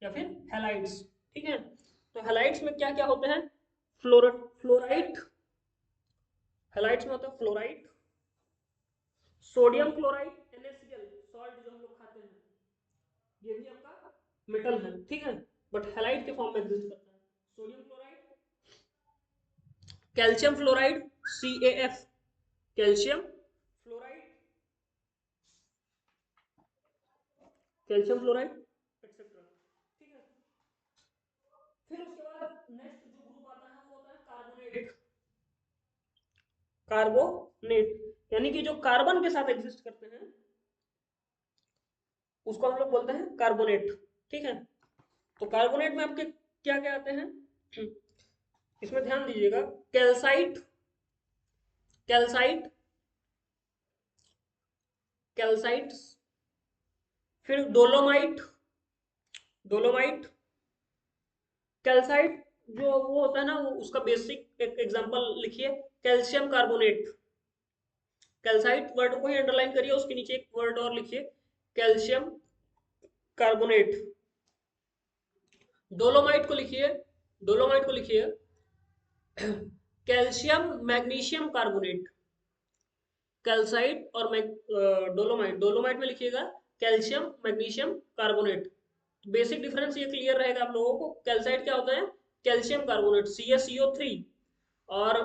या फिर हैलाइड्स, ठीक है। तो हैलाइड्स में क्या क्या होते हैं, फ्लोराइट, हैलाइड्स में होता है fluorite, sodium chloride NaCl salt जो हम लोग खाते हैं, ये भी आपका मेटल है, ठीक है, बट हैलाइड के फॉर्म में एग्जिस्ट करता है। Sodium chloride, calcium fluoride CaF, calcium fluoride, calcium fluoride etcetera, ठीक है। फिर उसके बाद नेक्स्ट जो ग्रुप आता है वो होता है कार्बोनेट। कार्बोनेट यानी कि जो कार्बन के साथ एग्जिस्ट करते हैं उसको हम लोग बोलते हैं कार्बोनेट, ठीक है। तो कार्बोनेट में आपके क्या क्या आते हैं, इसमें ध्यान दीजिएगा, कैल्साइट, कैल्साइट, कैल्साइट, फिर डोलोमाइट, डोलोमाइट, कैल्साइट जो वो होता है ना, वो उसका बेसिक एक एग्जांपल लिखिए, कैल्शियम कार्बोनेट। कैल्साइट वर्ड को ही अंडरलाइन करिए, उसके नीचे एक वर्ड और लिखिए, कैल्शियम कार्बोनेट। डोलोमाइट को लिखिए, डोलोमाइट को लिखिए कैल्शियम मैग्नीशियम कार्बोनेट। कैल्साइट और डोलोमाइट, डोलोमाइट में लिखिएगा calcium magnesium carbonate. Basic difference ये क्लियर रहेगा आप लोगों को। कैल्साइट क्या होता है, कैल्शियम कार्बोनेट CaCO3, और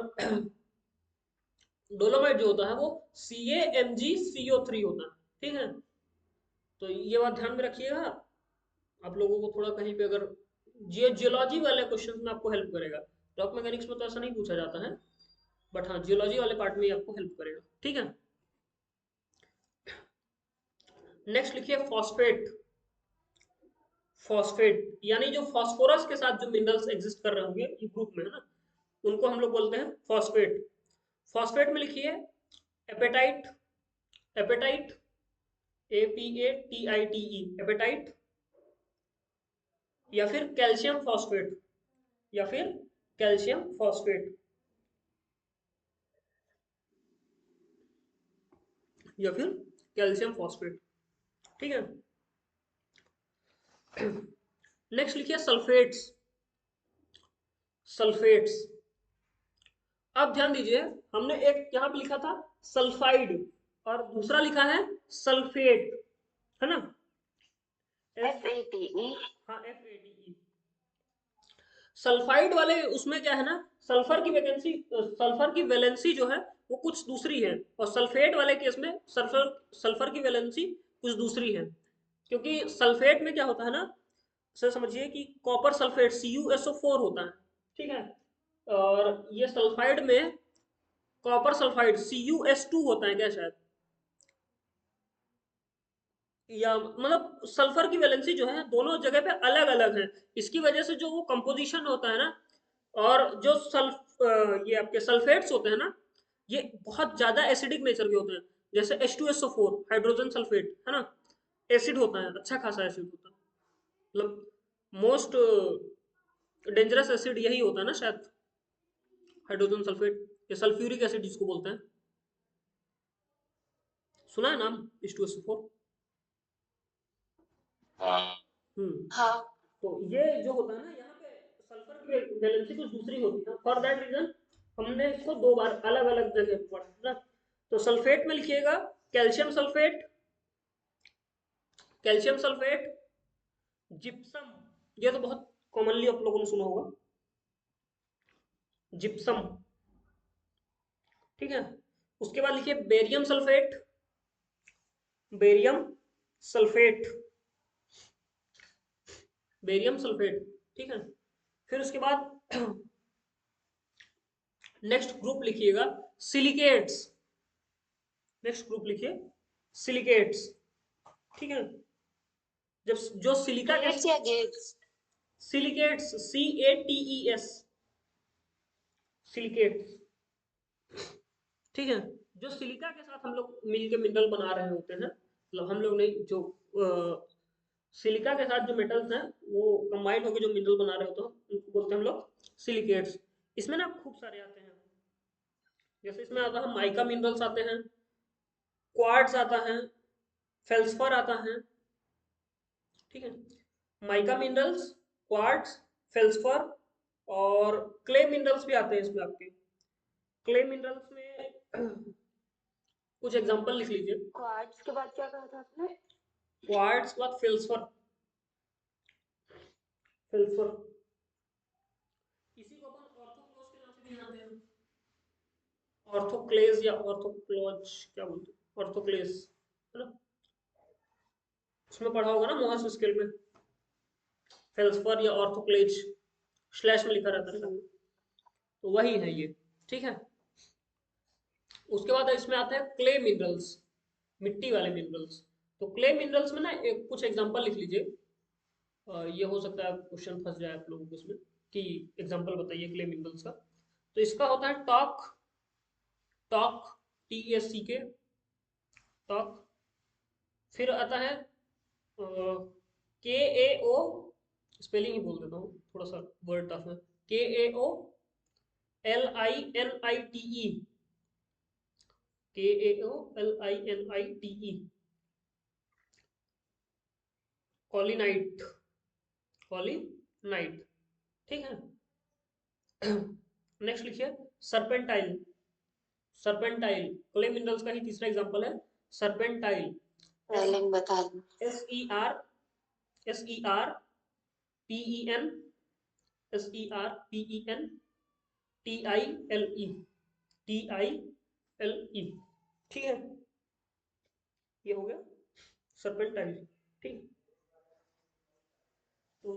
डोलोमाइट जो होता है वो CaMgCO3 होता है, ठीक है। तो ये बात ध्यान में रखिएगा, आप लोगों को थोड़ा कहीं पे अगर जियोलॉजी वाले क्वेश्चन में आपको हेल्प करेगा। रॉक मैकेनिक्स में तो ऐसा नहीं पूछा जाता है, बट हाँ जियोलॉजी वाले पार्ट में आपको हेल्प करेगा, ठीक है। नेक्स्ट लिखिए फॉस्फेट। फॉस्फेट यानी जो फॉस्फोरस के साथ जो मिनरल्स एग्जिस्ट कर रहे होंगे ये ग्रुप में, है ना, उनको हम लोग बोलते हैं फॉस्फेट। फॉस्फेट में लिखिए एपेटाइट, एपेटाइट APATITE, एपेटाइट, या फिर कैल्शियम फॉस्फेट, या फिर कैल्शियम फॉस्फेट, या फिर कैल्शियम फॉस्फेट, ठीक है। नेक्स्ट लिखिए सल्फेट्स। सल्फेट्स, अब ध्यान दीजिए, हमने एक यहां पे लिखा था सल्फाइड और दूसरा लिखा है सल्फेट, है ना,
FATE।
हाँ FATE। सल्फाइड वाले उसमें क्या है ना, सल्फर की वैकेंसी, सल्फर की वैलेंसी जो है वो कुछ दूसरी है, और सल्फेट वाले केस में सल्फर सल्फर की वैलेंसी कुछ दूसरी है। क्योंकि सल्फेट में क्या होता है ना, सर समझिए कि कॉपर सल्फेट CuSO4 होता है, ठीक है, और ये सल्फाइड में कॉपर सल्फाइड CuS2 होता है क्या शायद, या मतलब सल्फर की वैलेंसी जो है दोनों जगह पे अलग अलग है। इसकी वजह से जो वो कंपोजिशन होता है ना, और जो ये आपके सल्फेट्स होते हैं ना, ये बहुत ज्यादा एसिडिक नेचर के होते हैं। जैसे H2SO4 हाइड्रोजन सल्फेट, है ना, एसिड होता है, अच्छा खासा एसिड होता है, मतलब मोस्ट डेंजरस एसिड यही होता है ना शायद, हाइड्रोजन सल्फेट, या सल्फ्यूरिक एसिड जिसको बोलते हैं, सुना है नाम H2SO4? हम्म।
हाँ।
तो ये जो होता है ना, यहाँ पे सल्फर की वैलेंसी कुछ दूसरी होती है, फॉर दैट रीजन हमने इसको दो बार अलग अलग जगह पढ़ा ना। तो सल्फेट में लिखिएगा calcium sulphate, calcium sulphate, gypsum, ये तो बहुत कॉमनली आप लोगों ने सुना होगा, जिप्सम, ठीक है। उसके बाद लिखिए barium sulphate, barium sulphate, barium sulphate, ठीक है। फिर उसके बाद नेक्स्ट ग्रुप लिखिएगा सिलिकेट्स, नेक्स्ट ग्रुप लिखिए सिलिकेट्स, ठीक है। जब जो सिलिका के,
गेट्स या गेट्स?
सिलिकेट्स CATES, सिलिकेट्स, ठीक है। जो सिलिका के साथ हम लोग मिलके मिनरल बना रहे होते हैं, मतलब हम लोग नहीं, जो सिलिका के साथ जो मेटल्स हैं वो कंबाइंड होकर जो मिनरल बना रहे होते हैं उनको बोलते हैं हम लोग सिलिकेट्स। इसमें ना खूब सारे आते हैं, जैसे इसमें आता है माइका मिनरल्स आते हैं, क्वार्ट्ज आता है, फेल्सफर आता है, ठीक है। माइका मिनरल्स, क्वार्ट्ज, फेल्सफर, और क्ले मिनरल्स भी आते हैं इसमें आपके। क्ले मिनरल्स में कुछ एग्जांपल लिख लीजिए।
क्वार्ट्ज के बाद क्या कहा था आपने?
क्वार्ट्ज के बाद फेल्सफर। फेल्सफर इसी को अपन ऑर्थोक्लोज के नाम से भी जानते हैं। ऑर्थोक्लेज या ऑर्थोक्लोज क्या बोलते हैं, ऑर्थोक्लेज, है ना। उसमें पढ़ा होगा ना मोहस स्केल में, फेल्सफर या ऑर्थोक्लेज स्लैश में लिखा रहता है, तो वही है ये। ठीक है। उसके बाद इसमें आता है क्ले मिनरल्स, मिट्टी वाले मिनरल्स। तो क्ले मिनरल्स में ना कुछ एग्जांपल लिख लीजिए। ये हो सकता है क्वेश्चन फंस जाए आप लोगों को इसमें कि एग्जांपल बताइए क्ले मिनरल्स का। तो इसका होता है टॉक, टॉक, TESCK, टॉक। फिर आता है KAO, स्पेलिंग ही बोल देता हूँ, थोड़ा सा वर्ड टफ है। KAO LINITE, KAOLINITE, कॉलिनाइट, कॉलिनाइट। ठीक है। नेक्स्ट लिखिए सरपेंटाइल, सरपेंटाइल क्ले मिनरल्स का ही तीसरा एग्जांपल है सरपेंटाइल।
स्पेलिंग बता दो।
SERPEN, SERPENTILE, TILE। ठीक है, ये हो गया सरपेंटाइल। ठीक, तो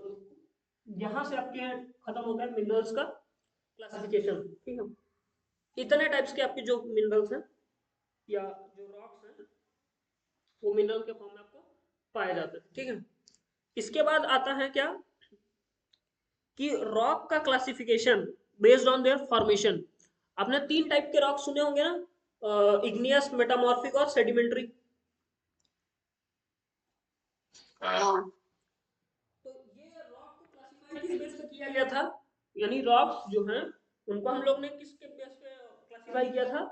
यहाँ से आपके खत्म होता है मिनरल्स का क्लासिफिकेशन। ठीक है, इतने टाइप्स के आपके जो मिनरल्स हैं या जो रॉक्स हैं वो मिनरल के फॉर्म में आपको पाए जाते हैं। ठीक है, इसके बाद आता है क्या कि रॉक का classification based on their formation. आपने तीन टाइप के रॉक सुने होंगे ना, इग्नियस, मेटामॉर्फिक और सेडिमेंट्री।
हाँ।
तो ये रॉक को क्लासिफाई किस बेस पे किया गया था, यानी रॉक्स जो हैं उनको हम लोग ने किसके बेस पे क्लासिफाई किया था,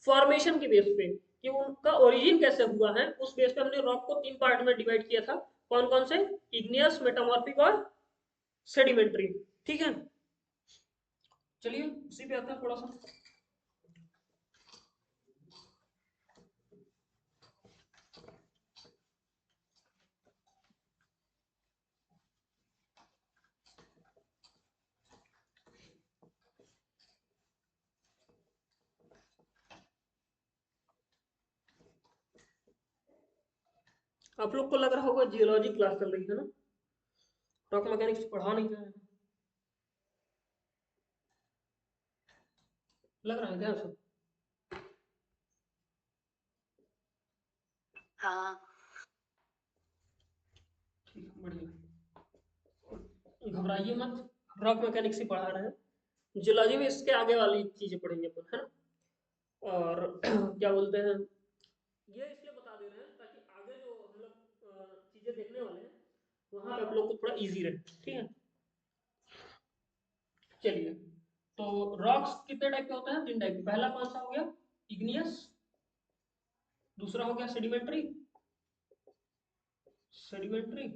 फॉर्मेशन के बेस पे, कि उनका ओरिजिन कैसे हुआ है। उस बेस पे हमने रॉक को तीन पार्ट में डिवाइड किया था। कौन कौन से, इग्नियस, मेटामॉर्फिक और सेडिमेंट्री। ठीक है, चलिए उसी पे आते हैं थोड़ा सा। आप लोग को लग रहा होगा जियोलॉजी क्लास चल रही है ना, रॉक मैकेनिक्स पढ़ा नहीं है, लग रहा है क्या सब?
हाँ।
ठीक है, बढ़िया, घबराइए मत, रॉक मैकेनिक्स ही पढ़ा रहे हैं। जियोलॉजी में इसके आगे वाली चीजें पढ़ेंगे अपन, है ना। और क्या बोलते हैं, ये इसलिए बता दे रहे हैं ताकि आगे जो हम लोग चीजें देखने वाले हैं वहां पे आप लोग को थोड़ा इजी रहे। ठीक है, चलिए। तो रॉक्स कितने टाइप के होते हैं, तीन टाइप के। पहला कौन सा हो गया, इग्नियस। दूसरा हो गया सेडिमेंट्री, सेडिमेंट्री।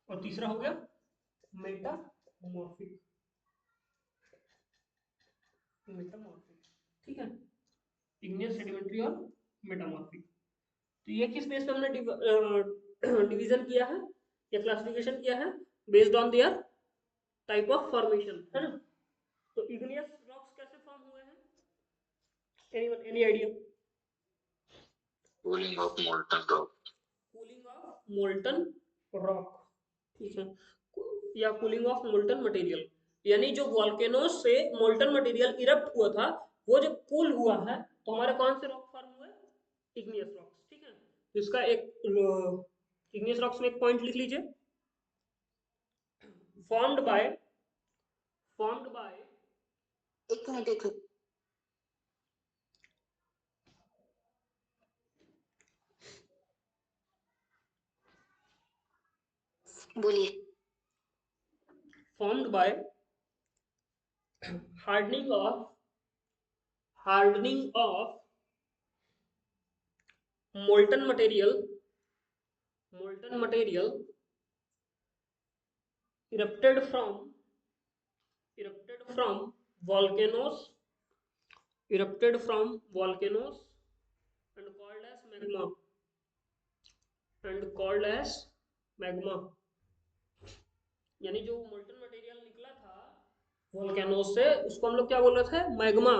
और तीसरा हो गया मेटामॉर्फिक, मेटामॉर्फिक। ठीक है, इग्नियस, सेडिमेंट्री और मेटामॉर्फिक। तो ये किस बेस पे हमने डिवीजन किया है या क्लासिफिकेशन किया है, based on their type of formation, है ना। तो इग्नियस रॉक्स कैसे फॉर्म हुए हैं, anyone, any idea?
Cooling of molten rock.
Cooling of molten rock, ठीक है, या कूलिंग ऑफ मोल्टन मटेरियल, यानी जो वॉल्केनो से मोल्टन मटेरियल इरप्ट हुआ था वो जब कूल हुआ है तो हमारे कौन से रॉक फॉर्म हुए, इग्नियस रॉक्स। ठीक है, तो इसका एक इग्नियस रॉक्स में एक पॉइंट लिख लीजिए, formed by, formed by,
एक मिनट एक मिनट। बोलिए।
formed by hardening of, hardening of molten material, molten material erupted from, erupted from volcanoes, erupted from volcanoes magma and called as magma, यानी जो molten material निकला था volcanoes से उसको हम लोग क्या बोल रहे थे, मैग्मा।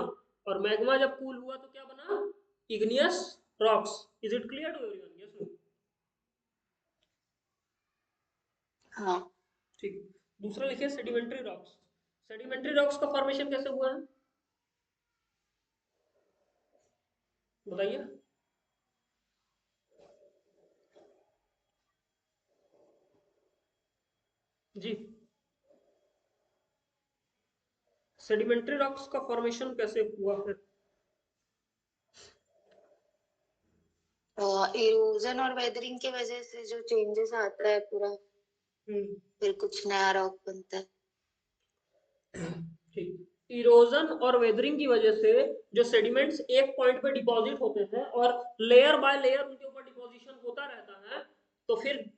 और मैग्मा जब कूल हुआ तो क्या बना, igneous rocks. Is it clear to everyone? Yes no?
हाँ।
ठीक। दूसरा लिखिए सेडिमेंट्री रॉक्स। सेडिमेंट्री रॉक्स का फॉर्मेशन कैसे हुआ है बताइए। जी, सेडिमेंट्री रॉक्स का फॉर्मेशन कैसे हुआ है?
इरोजन और वेदरिंग की वजह से जो चेंजेस आता है पूरा, फिर कुछ नया रॉक बनता है।
ठीक। इरोजन और वेदरिंग की वजह से जो सेडिमेंट्स एक पॉइंट पे डिपॉजिट होते हैं और लेयर बाय लेयर उनके ऊपर डिपॉजिशन होता रहता है, तो फिर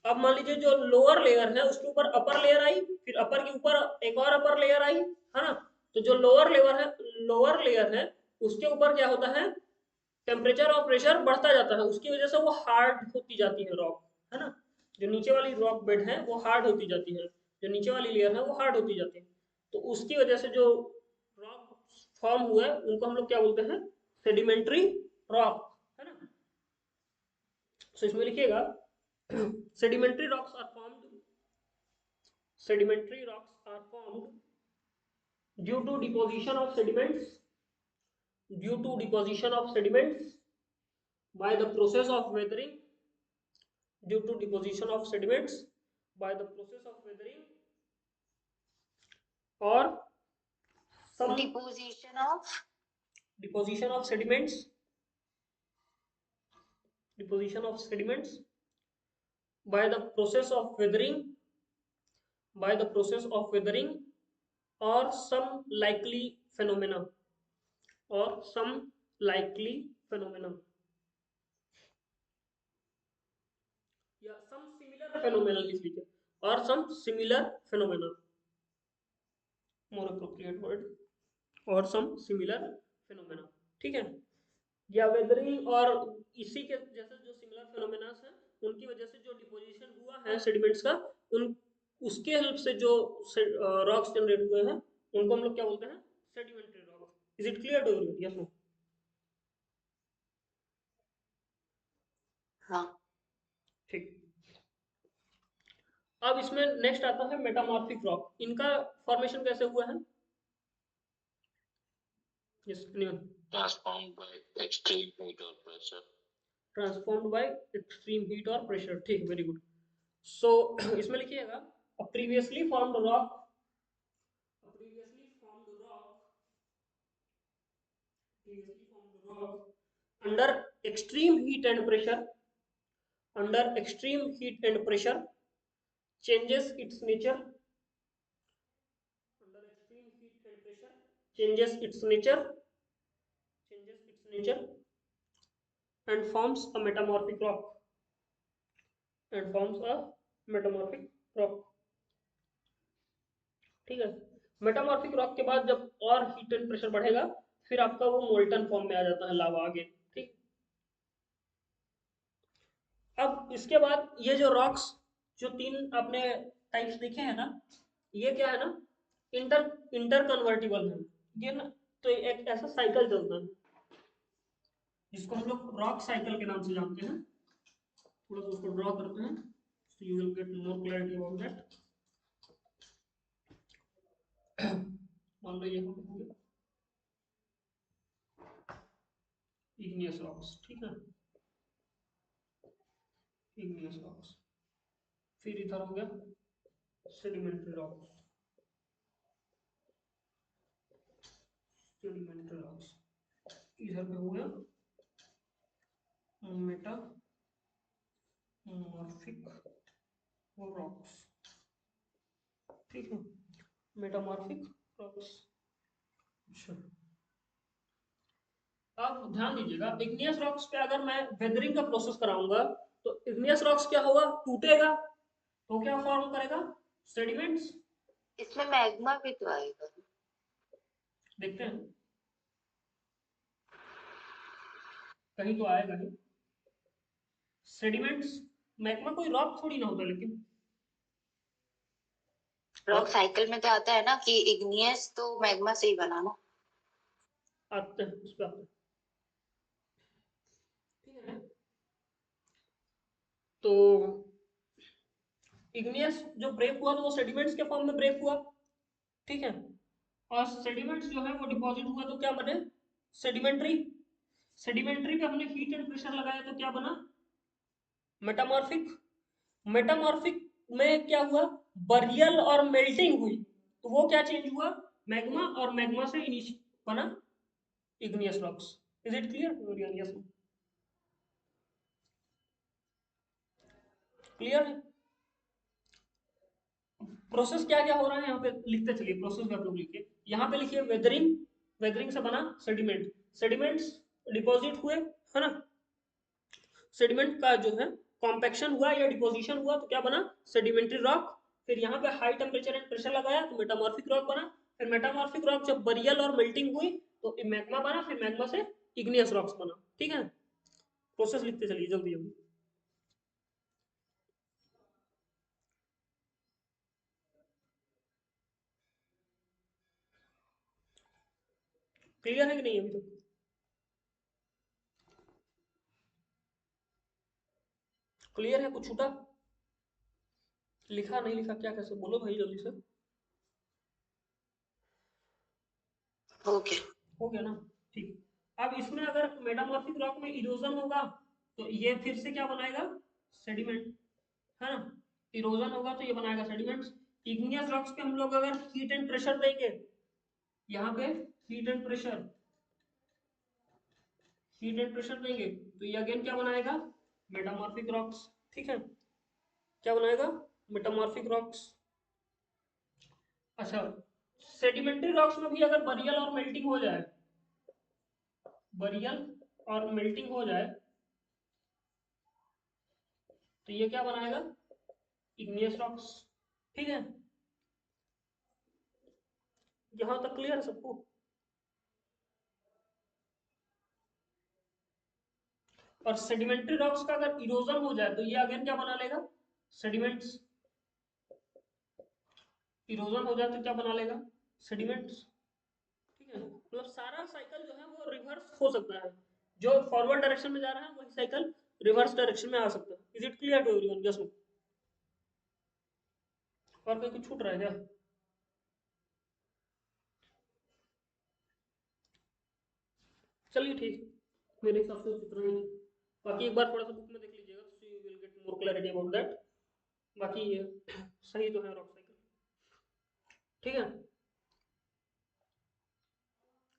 अब मान लीजिए जो लोअर लेयर है उसके ऊपर अपर लेयर आई, फिर अपर के ऊपर एक और अपर लेयर आई, है ना? तो जो लोअर लेयर है उसके ऊपर क्या होता है, टेम्परेचर और प्रेशर बढ़ता जाता है, उसकी वजह से वो हार्ड होती जाती है रॉक, है ना? जो नीचे वाली रॉक बेड है वो हार्ड होती जाती है, जो नीचे वाली लेयर है वो हार्ड होती जाती है। तो उसकी वजह से जो रॉक फॉर्म हुआ है उनको हम लोग क्या बोलते हैं, सेडिमेंट्री रॉक, है ना? तो इसमें लिखिएगा sedimentary rocks are formed sedimentary rocks are formed due to deposition of sediments by the process of weathering due to deposition of sediments by the process of weathering or some deposition of sediments by the process of weathering or some likely phenomena या some similar phenomena लिख लीजिए, or some similar phenomena, more appropriate word, or some similar phenomena, ठीक है? या weathering और इसी के जैसे जो सिमिलर फिनोमेना हैं उनकी वजह से जो डिपोजिशन हुआ है सेडिमेंट्स का, उन उसके हेल्प से जो रॉक्स जनरेट हुए हैं उनको हम लोग क्या बोलते हैं, sedimentary rock. Is it clear to you? Yes no?
हाँ।
ठीक। अब इसमें नेक्स्ट आता है मेटामॉर्फिक रॉक। इनका फॉर्मेशन कैसे हुआ है? Yes,
transformed by extreme heat or pressure.
Transformed by extreme heat और प्रेशर। ठीक, वेरी गुड। सो इसमें लिखिएगा a previously formed rock under extreme heat and pressure changes its nature and forms a metamorphic rock ठीक है? Metamorphic rock के बाद जब और हीट एंड प्रेशर बढ़ेगा फिर आपका वो मोल्टन फॉर्म में आ जाता है, लावा आगे। ठीक। अब इसके बाद ये जो रॉक्स, जो तीन आपने टाइप्स देखे हैं ना, ये क्या है ना, इंटर कन्वर्टिबल है ये ना। तो एक ऐसा साइकिल चलता है जिसको हम लोग रॉक साइकिल के नाम से जानते हैं। थोड़ा सा उसको ड्रॉ करते हैं so you will get more clarity about that। मान लो ये हो गया igneous rocks, ठीक है? igneous rocks। फिर इधर हो गया sedimentary rocks, इधर पे हो गया मेटामॉर्फिक रॉक्स। ठीक है, मेटामॉर्फिक रॉक्स। अच्छा, आप ध्यान दीजिएगा, इग्नियस रॉक्स पे अगर मैं वेदरिंग का प्रोसेस कराऊंगा तो इग्नियस रॉक्स क्या होगा, टूटेगा तो क्या फॉर्म करेगा, सेडिमेंट्स।
इसमें मैग्मा भी तो आएगा,
देखते हैं कहीं तो आएगा ही। सेडिमेंट्स, मैग्मा कोई रॉक थोड़ी ना होता, लेकिन
रॉक
रॉक
साइकिल में तो आता है ना कि इग्नियस तो मैग्मा से ही बना ना।
आते हैं, उस पर आते हैं, ठीक है। तो इग्नियस जो ब्रेक हुआ तो वो सेडिमेंट्स के फॉर्म में ब्रेक हुआ, ठीक है। और सेडिमेंट्स जो है वो डिपॉजिट हुआ तो क्या बने, सेडिमेंट्री। सेडिमेंट्री पे हमने हीट एंड प्रेशर लगाया तो क्या बना, मेटामॉर्फिक। मेटामॉर्फिक में क्या हुआ, बरियल और मेल्टिंग हुई, तो वो क्या चेंज हुआ, मैग्मा, और मैग्मा से इनिश बना igneous rocks. Is it clear? Yes, clear है। प्रोसेस क्या क्या हो रहा है यहाँ पे लिखते चलिए, प्रोसेस भी आप लोग लिखिए। यहाँ पे लिखिए वेदरिंग, वेदरिंग से बना सेडिमेंट, सेडिमेंट्स डिपॉजिट हुए, है ना। सेडिमेंट का जो है कॉम्पैक्शन हुआ या डिपोजिशन हुआ तो क्या बना, सेडिमेंट्री रॉक। फिर यहाँ पे हाई टेम्परेचर एंड प्रेशर लगाया तो मेटामॉर्फिक रॉक बना। फिर मेटामॉर्फिक रॉक जब बरियल और मेल्टिंग हुई तो मैग्मा बना, फिर मैग्मा से इग्नियस रॉक्स बना, ठीक है। प्रोसेस लिखते चलिए जल्दी जल्दी। क्लियर है कि नहीं अभी तक? क्लियर है, कुछ छूटा, लिखा नहीं लिखा क्या, कैसे, बोलो भाई जल्दी से।
ओके।
हो गया ना, ठीक। अब इसमें अगर मेटामॉर्फिक रॉक में इरोजन होगा तो ये फिर से क्या बनाएगा, सेडिमेंट, है ना। इरोजन होगा तो ये बनाएगा सेडिमेंट्स। इग्नियस रॉक्स पे हम लोग अगर हीट एंड प्रेशर देंगे, यहाँ पे heat and pressure, heat and pressure देंगे तो ये अगेन क्या बनाएगा, मेटामॉर्फिक रॉक्स, ठीक है। क्या बनाएगा, मेटामॉर्फिक रॉक्स। अच्छा, सेडिमेंट्री रॉक्स में भी अगर बरियल और मेल्टिंग हो जाए, बरियल और मेल्टिंग हो जाए तो ये क्या बनाएगा, इग्नियस रॉक्स, ठीक है। यहां तक क्लियर है सबको? और सेडिमेंट्री रॉक्स का अगर इरोजन हो जाए तो ये अगेन क्या बना लेगा, सेडिमेंट्स। इरोजन हो जाए तो क्या बना लेगा, सेडिमेंट्स, ठीक है। मतलब सारा साइकिल जो है वो रिवर्स हो सकता है, जो फॉरवर्ड डायरेक्शन में जा रहा है वही साइकिल रिवर्स डायरेक्शन में आ सकता है। Is it clear to everyone? Yes no? और कहीं कुछ छूट रहा है क्या? चलिए ठीक, मेरे हिसाब से इतना ही। बाकी एक बार थोड़ा सा बुक में देख लीजिएगा तो you will get more clarity about that. बाकी ये सही तो है रॉक साइकिल, ठीक है।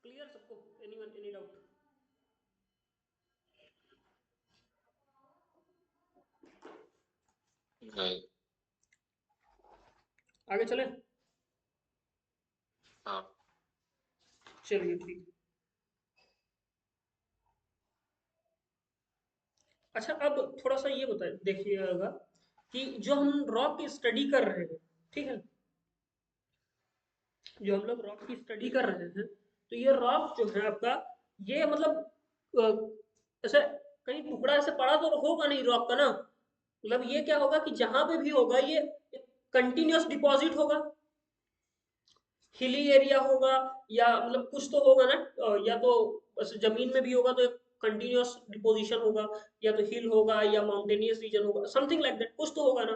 क्लियर सबको? Anyone, any doubt?
नहीं।
आगे चले?
हाँ।
चलिए ठीक। अच्छा, अब थोड़ा सा ये बताए देखिएगा कि जो हम रॉक की स्टडी कर रहे हैं, ठीक है, जो हम लोग रॉक की स्टडी कर रहे हैं तो ये रॉक जो है आपका, ये मतलब ऐसे कहीं टुकड़ा ऐसे पड़ा तो होगा नहीं रॉक का ना, मतलब ये क्या होगा कि जहां पे भी होगा ये कंटिन्यूअस डिपॉजिट होगा, हिली एरिया होगा, या मतलब कुछ तो होगा ना, या तो ऐसे जमीन में भी होगा तो एक कंटिन्यूअस डिपोजिशन होगा, या तो हिल होगा या माउंटेनियस रीजन होगा, समथिंग लाइक दैट, कुछ तो होगा ना।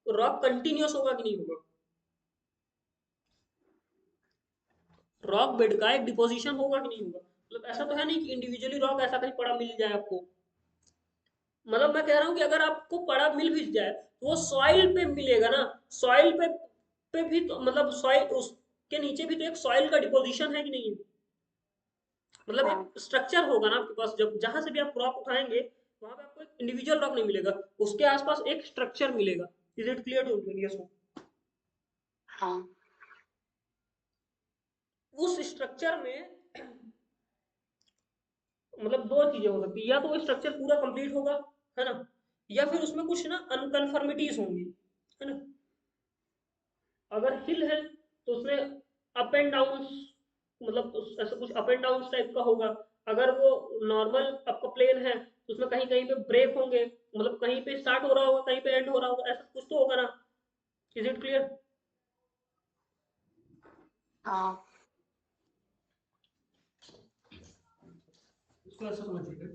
रॉक कंटिन्यूअस होगा कि नहीं होगा, रॉक बेड का एक डिपोजिशन होगा कि नहीं होगा, मतलब ऐसा तो है नहीं कि इंडिविजुअली रॉक ऐसा कहीं पड़ा मिल जाए आपको। मतलब मैं कह रहा हूँ कि अगर आपको पड़ा मिल भी जाए तो वो सॉइल पे मिलेगा ना, सॉइल पे भी तो मतलब सॉइल उसके नीचे भी तो एक सॉइल का डिपोजिशन है कि नहीं है, मतलब
हाँ।
एक स्ट्रक्चर होगा ना आपके पास, जब जहां से भी आप रॉक उठाएंगे वहां पे आपको एक इंडिविजुअल रॉक नहीं मिलेगा, उसके आसपास एक स्ट्रक्चर मिलेगा। Is it clear to you? Yes.
हाँ।
उस स्ट्रक्चर में मतलब दो चीजें हो सकती है, या तो वो स्ट्रक्चर पूरा कंप्लीट होगा, है ना, या फिर उसमें कुछ ना अनकन्फर्मिटीज होंगी, है ना। अगर हिल है तो उसमें अप एंड डाउन, मतलब ऐसा कुछ अप एंड डाउन टाइप का होगा, अगर वो नॉर्मल आपका प्लेन है तो उसमें कहीं कहीं पे ब्रेक होंगे, मतलब कहीं पे स्टार्ट हो रहा होगा कहीं पे एंड हो रहा होगा, ऐसा कुछ तो होगा ना। Is it clear?
हाँ
इसको ऐसा समझिएगा,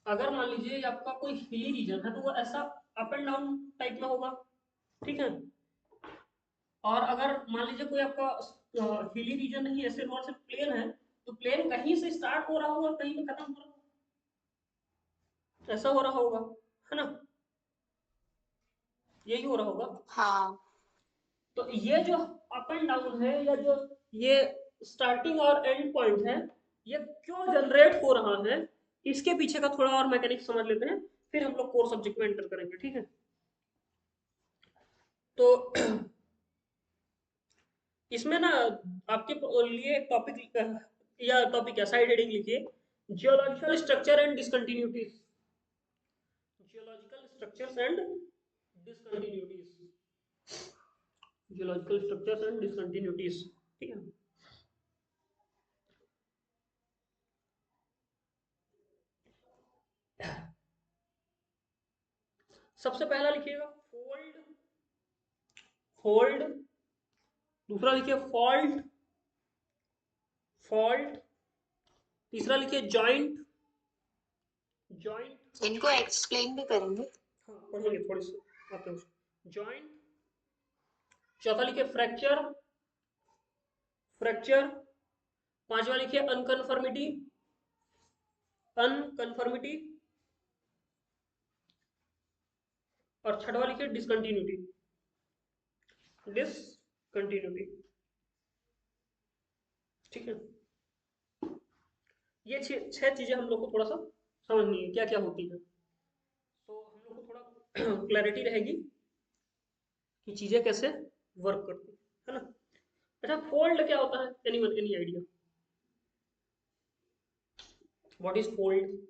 अगर मान लीजिए ये आपका कोई हिली रीजन है तो वो ऐसा अप एंड डाउन टाइप में होगा, ठीक है। और अगर मान लीजिए कोई आपका हिली रीजन नहीं, ऐसे नॉर्थ से प्लेन है, तो प्लेन कहीं से स्टार्ट हो रहा होगा कहीं पे खत्म हो रहा होगा, ऐसा हो रहा होगा, है ना, यही हो रहा होगा।
हाँ
तो ये जो अप एंड डाउन है या जो ये स्टार्टिंग और एंड पॉइंट है, ये क्यों जनरेट हो रहा है, इसके पीछे का थोड़ा और मैकेनिक्स समझ लेते हैं, फिर हम लोग कोर सब्जेक्ट में एंटर करेंगे, ठीक है। तो इसमें ना आपके लिए टॉपिक या टॉपिक या साइड हेडिंग लिखिए, geological structure and discontinuities, geological structures and discontinuities, geological structures and discontinuities, ठीक है। सबसे पहला लिखिएगा फोल्ड, फोल्ड, दूसरा लिखिए फॉल्ट, फॉल्ट, तीसरा लिखिए जॉइंट, जॉइंट,
इनको एक्सप्लेन भी करेंगे।
हाँ पढ़ेंगे थोड़ी सी आते हैं, जॉइंट, चौथा लिखिए फ्रैक्चर, फ्रैक्चर, पांचवा लिखिए अनकन्फर्मिटी, अनकन्फर्मिटी, और छठवा लिखिए डिसकंटिन्यूटी, डिसकंटिन्यूटी, ठीक है। ये छह चीजें हम लोग को थोड़ा सा समझनी है क्या क्या होती है, तो हम लोग को थोड़ा क्लैरिटी रहेगी कि चीजें कैसे वर्क करती है ना। अच्छा फोल्ड क्या होता है, anyone any idea what is fold?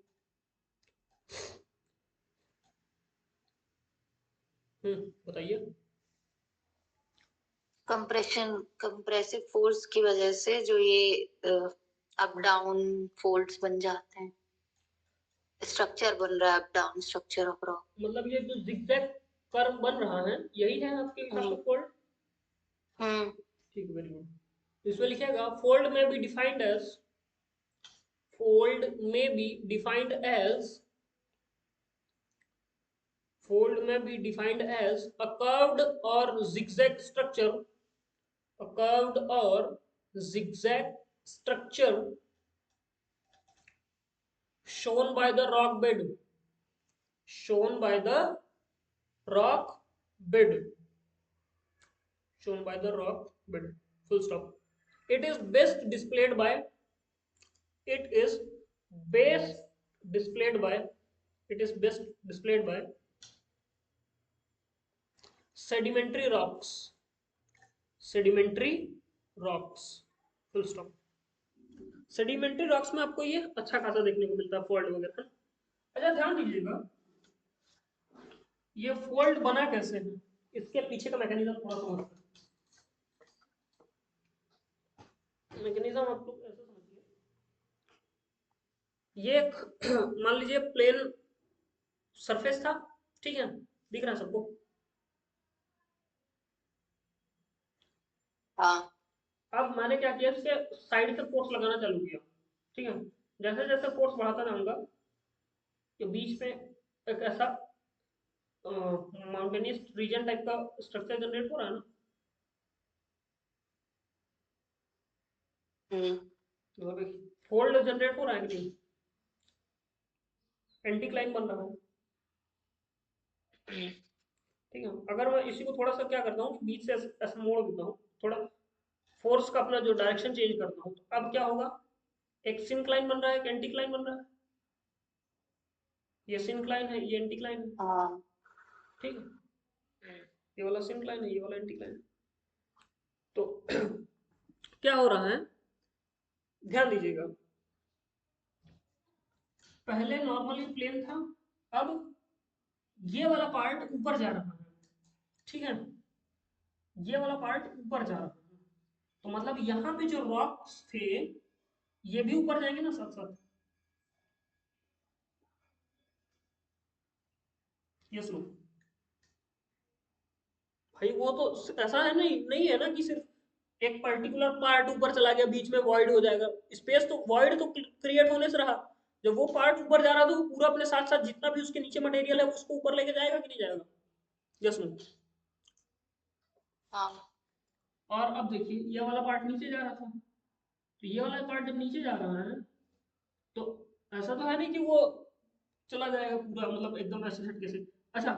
बताइए।
कंप्रेशन, कंप्रेसिव फोर्स की वजह से जो ये अप डाउन फोल्ड्स बन जाते हैं, स्ट्रक्चर बन रहा है up down structure of rock.
मतलब ये जो जिगजैग कर्व बन रहा है यही है आपके हिसाब से फोल्ड?
हम्म
ठीक है, वेरी गुड। इसमें लिखेगा fold may be defined as, fold may be defined as, fold may be defined as a curved or zigzag structure, a curved or zigzag structure shown by the rock bed, shown by the rock bed, shown by the rock bed, full stop. It is best displayed by, it is best displayed by, it is best displayed by sedimentary rocks, sedimentary rocks, full stop. Sedimentary rocks में आपको ये अच्छा खासा देखने को मिलता है fold वगैरह। अच्छा ध्यान दीजिएगा ये फोल्ड बना कैसे है, इसके पीछे का मैकेनिज्म थोड़ा समझते हैं। मैकेनिज्म आप लोग ऐसे समझिए, ये मान लीजिए प्लेन सरफेस था, ठीक है, दिख रहा है सबको।
हाँ
अब मैंने क्या किया, इसके साइड से फोर्स लगाना चालू किया, ठीक है। जैसे जैसे फोर्स बढ़ाता जाऊंगा कि बीच में एक ऐसा माउंटेनियस रीजन टाइप का स्ट्रक्चर जनरेट हो रहा है ना, मतलब एक फोल्ड जनरेट हो रहा है कि नहीं, एंटी क्लाइन बन रहा है, ठीक है। अगर मैं इसी को थोड़ा सा क्या करता हूँ बीच से ऐसा मोड़ देता हूँ, थोड़ा फोर्स का अपना जो डायरेक्शन चेंज करता हूँ, तो अब क्या होगा, एक सिंक्लाइन बन रहा है, एक एंटी क्लाइन बन रहा है, ये सिंक्लाइन है ये एंटी क्लाइन है,
हाँ
ठीक है। ये वाला सिंक्लाइन है ये वाला एंटी क्लाइन है। तो क्या हो रहा है, ध्यान दीजिएगा, पहले नॉर्मली प्लेन था, अब ये वाला पार्ट ऊपर जा रहा है, ठीक है, ये वाला पार्ट ऊपर जा रहा है, तो मतलब यहाँ पे जो रॉक्स थे ये भी ऊपर जाएंगे ना साथ साथ। यस नो भाई, वो तो ऐसा है, नहीं नहीं है ना कि सिर्फ एक पर्टिकुलर पार्ट ऊपर चला गया बीच में वॉइड हो जाएगा। स्पेस तो वॉइड तो क्रिएट होने से रहा, जब वो पार्ट ऊपर जा रहा था वो पूरा अपने साथ साथ जितना भी उसके नीचे मटेरियल है उसको ऊपर लेके जाएगा कि नहीं जाएगा। Yes no.
हाँ
और अब देखिए ये वाला पार्ट नीचे जा रहा था, तो ये वाला पार्ट जब नीचे जा रहा है तो ऐसा तो है नहीं कि वो चला जाएगा पूरा, मतलब एकदम ऐसे झटके से। अच्छा,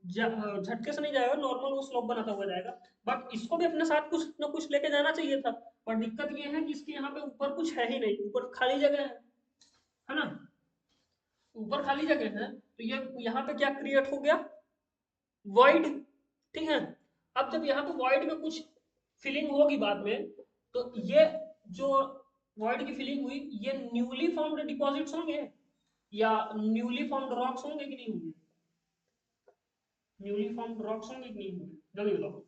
झटके से नहीं जाएगा, नॉर्मल वो स्लोप बनाता हुआ जाएगा, बट इसको भी अपने साथ कुछ ना कुछ लेके जाना चाहिए था। पर दिक्कत ये है कि इसके यहाँ पे ऊपर कुछ है ही नहीं, ऊपर खाली जगह है ना, ऊपर खाली जगह है, तो ये यहाँ पे क्या क्रिएट हो गया, वॉइड। ठीक है, अब जब यहाँ पे वॉइड में कुछ फिलिंग होगी बाद में, तो ये जो वॉइड की फिलिंग हुई ये न्यूली फॉर्म्ड डिपॉजिट्स होंगे या न्यूली फॉर्म्ड रॉक्स होंगे कि नहीं होंगे, न्यूली फॉर्म्ड रॉक्स होंगे कि नहीं होंगे, जल्दी बताओ।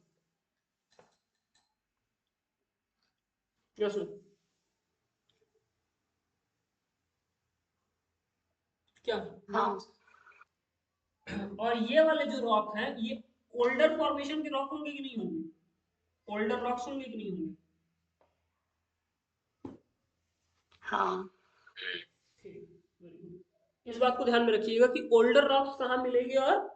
यस क्या,
हाँ
और ये वाले जो रॉक हैं ये ओल्डर फॉर्मेशन के रॉक होंगे कि नहीं होंगे, ओल्डर रॉक्स होंगे कि नहीं होंगे।
हाँ
ठीक, वेरी गुड। इस बात को ध्यान में रखिएगा कि ओल्डर रॉक्स कहाँ मिलेंगे और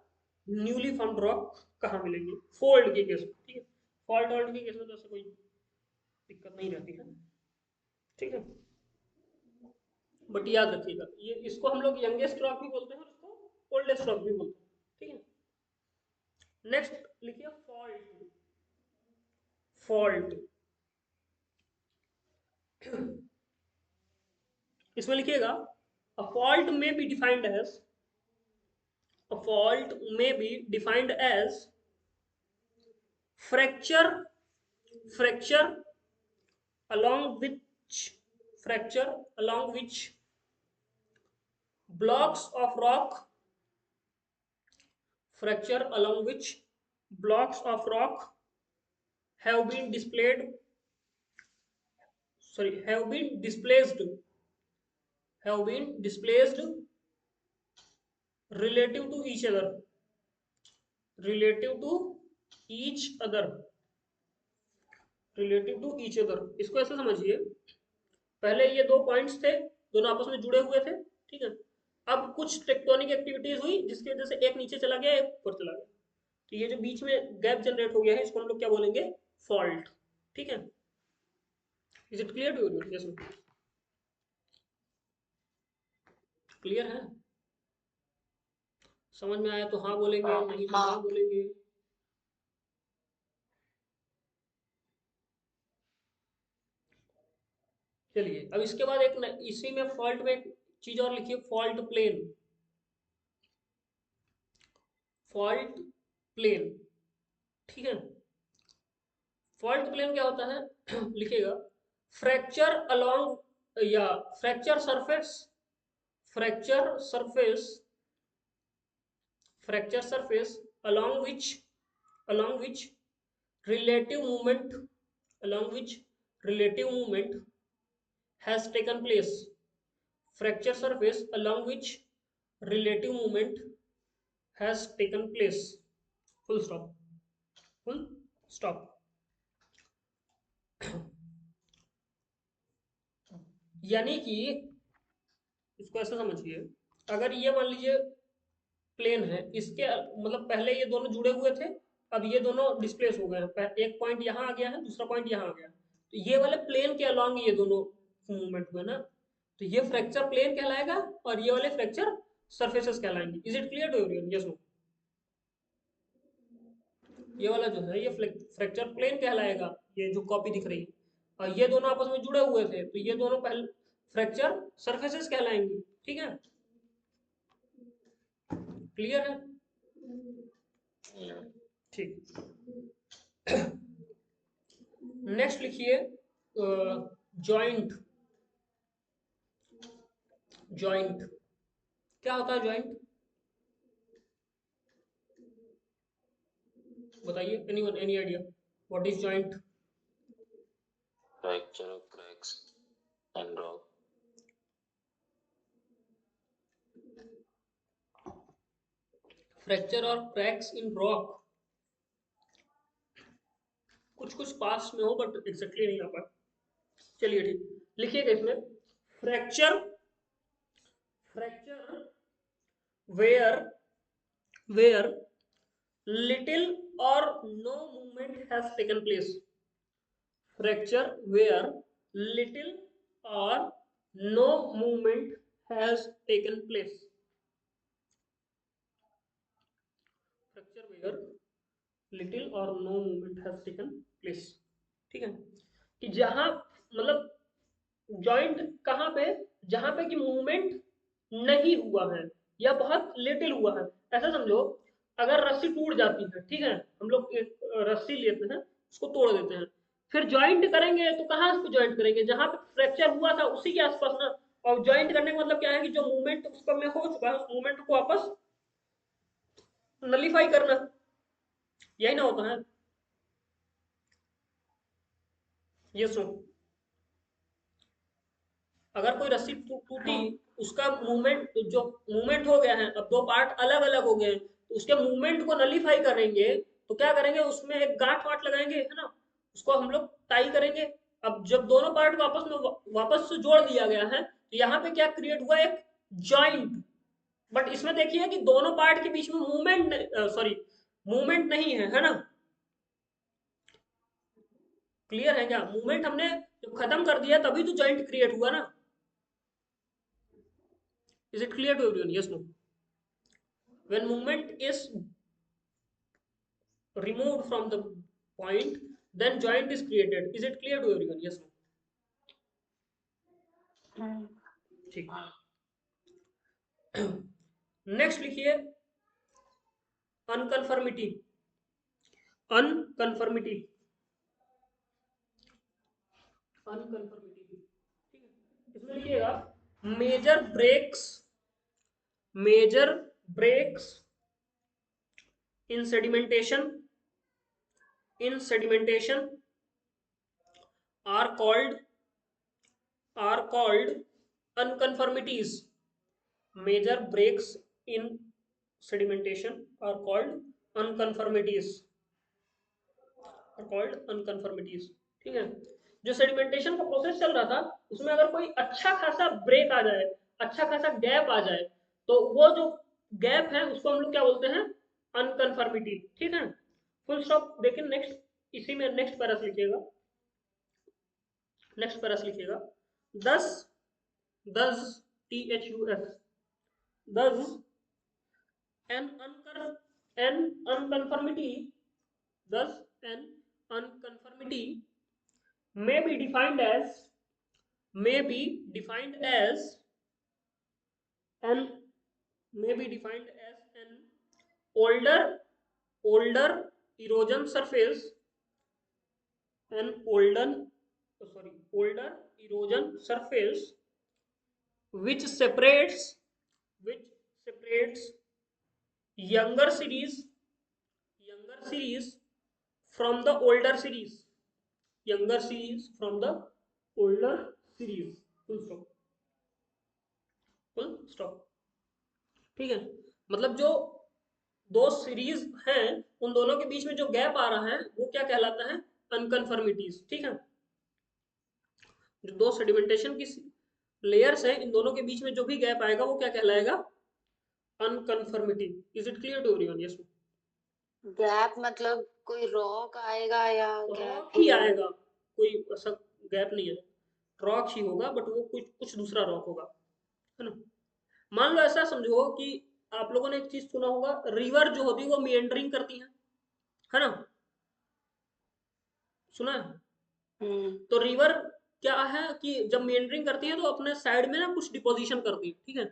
न्यूली फॉर्म्ड रॉक कहाँ मिलेंगे, फोल्ड के केस में। ठीक है, फॉल्ट ऑल्ट के केस में तो ऐसा कोई दिक्कत नहीं रहती है। ठीक है, बट याद रखिएगा ये, इसको हम लोग यंगेस्ट रॉक भी बोलते हैं और इसको ओल्डेस्ट रॉक भी बोलते हैं। ठीक है, नेक्स्ट लिखिए फॉल्ट। फॉल्ट इसमें लिखिएगा a fault may be defined as, a fault may be defined as fracture fracture along which fracture along which blocks of rock fracture along which blocks of rock have been displayed sorry have been displaced relative to each other relative to each other relative to each other। इसको ऐसे समझिए, पहले ये दो points थे, दोनों आपस में जुड़े हुए थे। ठीक है, अब कुछ टेक्टोनिक एक्टिविटीज हुई जिसकी वजह से एक नीचे चला गया एक ऊपर चला गया, तो ये जो बीच में गैप जनरेट हो गया है इसको हम लोग क्या बोलेंगे, फॉल्ट। ठीक है, is it clear to you, yes clear है, समझ में आया तो हाँ बोलेंगे, नहीं तो ना
हाँ
बोलेंगे। चलिए अब इसके बाद एक इसी में फॉल्ट में एक चीज और लिखिए, फॉल्ट प्लेन। फॉल्ट प्लेन, ठीक है, फॉल्ट प्लेन क्या होता है लिखिएगा, फ्रैक्चर अलोंग या fracture surface fracture surface fracture surface along which along which relative movement along which relative movement has taken place, fracture surface along which relative movement has taken place, full stop, full stop। यानी कि इसको ऐसा समझिए, अगर ये मान लीजिए plane है, इसके मतलब पहले ये दोनों जुड़े हुए थे, अब ये दोनों डिस्प्लेस हो गए हैं, एक पॉइंट यहाँ आ गया है दूसरा पॉइंट यहाँ आ गया, तो ये वाले प्लेन के अलॉन्ग ये दोनों मूवमेंट हुए ना, तो ये फ्रैक्चर प्लेन कहलाएगा और ये वाले फ्रैक्चर सरफेसेस कहलाएंगे। Is it clear to everyone, yes no. ये वाला जो है ये फ्रैक्चर प्लेन कहलाएगा, ये जो कॉपी दिख रही है, और ये दोनों आपस में जुड़े हुए थे तो ये दोनों पहले फ्रैक्चर सरफेसेस कहलाएंगे। ठीक है, क्लियर है,
Yeah.
ठीक। नेक्स्ट लिखिए जॉइंट। जॉइंट क्या होता है, जॉइंट बताइए, anyone, any idea what is joint.
fracture or cracks and rock.
Fracture और क्रैक्स इन रॉक, कुछ कुछ पास में हो बट एग्जैक्टली नहीं आ पाए। चलिए ठीक, लिखिएगा इसमें fracture, fracture where little or no movement has taken place, fracture where little or no movement has taken place, fracture where little or no movement has taken place। ठीक है, कि जहां मतलब जॉइंट कहां पे, जहां पे कि मूवमेंट नहीं हुआ है या बहुत लिटिल हुआ है। ऐसा समझो, अगर रस्सी टूट जाती है, ठीक है, हम लोग एक रस्सी लेते हैं, उसको तोड़ देते हैं, फिर ज्वाइंट करेंगे तो कहाँ पे ज्वाइंट करेंगे, जहां पे फ्रैक्चर हुआ था उसी के आसपास ना। और ज्वाइंट करने का मतलब क्या है कि जो मूवमेंट उस पर में हो चुका है उस मूवमेंट को वापस नलीफाई करना, यही ना होता है। ये सुन, अगर कोई रस्सी टूटी, उसका मूवमेंट, जो मूवमेंट हो गया है, अब दो पार्ट अलग अलग हो गए, तो उसके मूवमेंट को नलीफाई करेंगे तो क्या करेंगे, उसमें एक गांठ वाट लगाएंगे, है ना, उसको हम लोग टाई करेंगे। अब जब दोनों पार्ट को आपस में वापस से जोड़ दिया गया है तो यहाँ पे क्या क्रिएट हुआ, एक जॉइंट। बट इसमें देखिए कि दोनों पार्ट के बीच में मूवमेंट नहीं है ना। क्लियर है क्या, मूवमेंट हमने जब खत्म कर दिया तभी तो जॉइंट क्रिएट हुआ ना। Is it clear to everyone? Yes, no? When movement is removed from the point, then joint is created. Is it clear to everyone? Yes, no? ठीक। नेक्स्ट लिखिए अनकन्फर्मिटी, अनकन्फर्मिटी, अनकन्फर्मिटी। ठीक है, इसमें लिखिएगा major breaks, major breaks in sedimentation, in sedimentation are called unconformities। Major breaks in sedimentation are called unconformities, are called unconformities। ठीक है, जो sedimentation का प्रोसेस चल रहा था उसमें अगर कोई अच्छा खासा ब्रेक आ जाए, अच्छा खासा गैप आ जाए, तो वो जो गैप है उसको हम लोग क्या बोलते हैं, अनकन्फर्मिटी। ठीक है, फुल स्टॉप। देखिए नेक्स्ट, इसी में नेक्स्ट पैरास लिखिएगा, नेक्स्ट पैरास लिखिएगा, दस THUS, thus an unconformity, thus an unconformity may be defined as an older erosion surface, an older erosion surface which separates younger series from the older series, younger series from the older series। full stop, full stop। ठीक है, मतलब जो दो series हैं उन दोनों के बीच में जो गैप आ रहा है वो क्या कहलाता है, अनकन्फर्मिटीज। ठीक है, जो दो सेडिमेंटेशन की लेयर्स हैं इन दोनों के बीच में जो भी गैप आएगा वो क्या कहलाएगा, unconformity. Is it clear to everyone? Yes.
Gap मतलब कोई रॉक आएगा या
रॉक ही आएगा, कोई ऐसा गैप नहीं है, रॉक ही होगा, बट वो कुछ दूसरा रॉक होगा, है ना। मान लो ऐसा समझो कि आप लोगों ने एक चीज सुना होगा, रिवर जो होती है वो मिएंडरिंग करती है ना, सुना है। तो रिवर क्या है कि जब मिएंडरिंग करती है तो अपने साइड में ना कुछ डिपोजिशन करती है। ठीक है,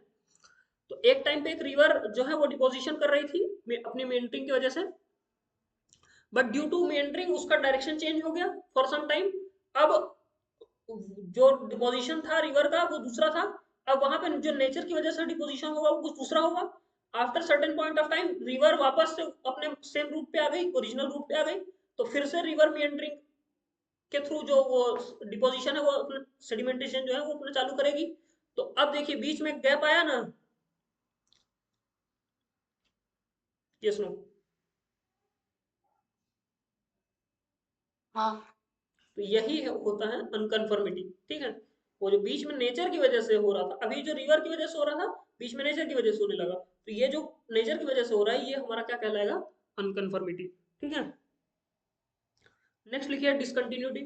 तो एक टाइम पे एक रिवर जो है वो डिपोजिशन कर रही थी अपनी मिएंडरिंग की वजह से, बट ड्यू टू मिएंडरिंग उसका डायरेक्शन चेंज हो गया फॉर सम टाइम। अब जो डिपोजिशन था रिवर का वो दूसरा था, अब वहां पे जो नेचर की वजह से डिपोजिशन होगा वो कुछ दूसरा होगा। After certain point of time river वापस से अपने सेम रूट पे आ गई, ओरिजिनल रूट पे आ गई, तो फिर से रिवर मिएंडरिंग के थ्रू जो वो डिपोजिशन है वो अपना सेडिमेंटेशन जो है वो अपना चालू करेगी। तो अब देखिए बीच में गैप आया ना, यस नो,
हाँ
तो यही होता है अनकन्फर्मिटी। ठीक है, वो जो बीच में नेचर की वजह से हो रहा था, अभी जो रिवर की वजह से हो रहा था, बीच में नेचर की वजह से होने लगा, तो ये जो नेचर की वजह से हो रहा है ये हमारा क्या कहलाएगा, अनकन्फर्मिटी। ठीक है, नेक्स्ट लिखिए डिसकंटिन्यूटी।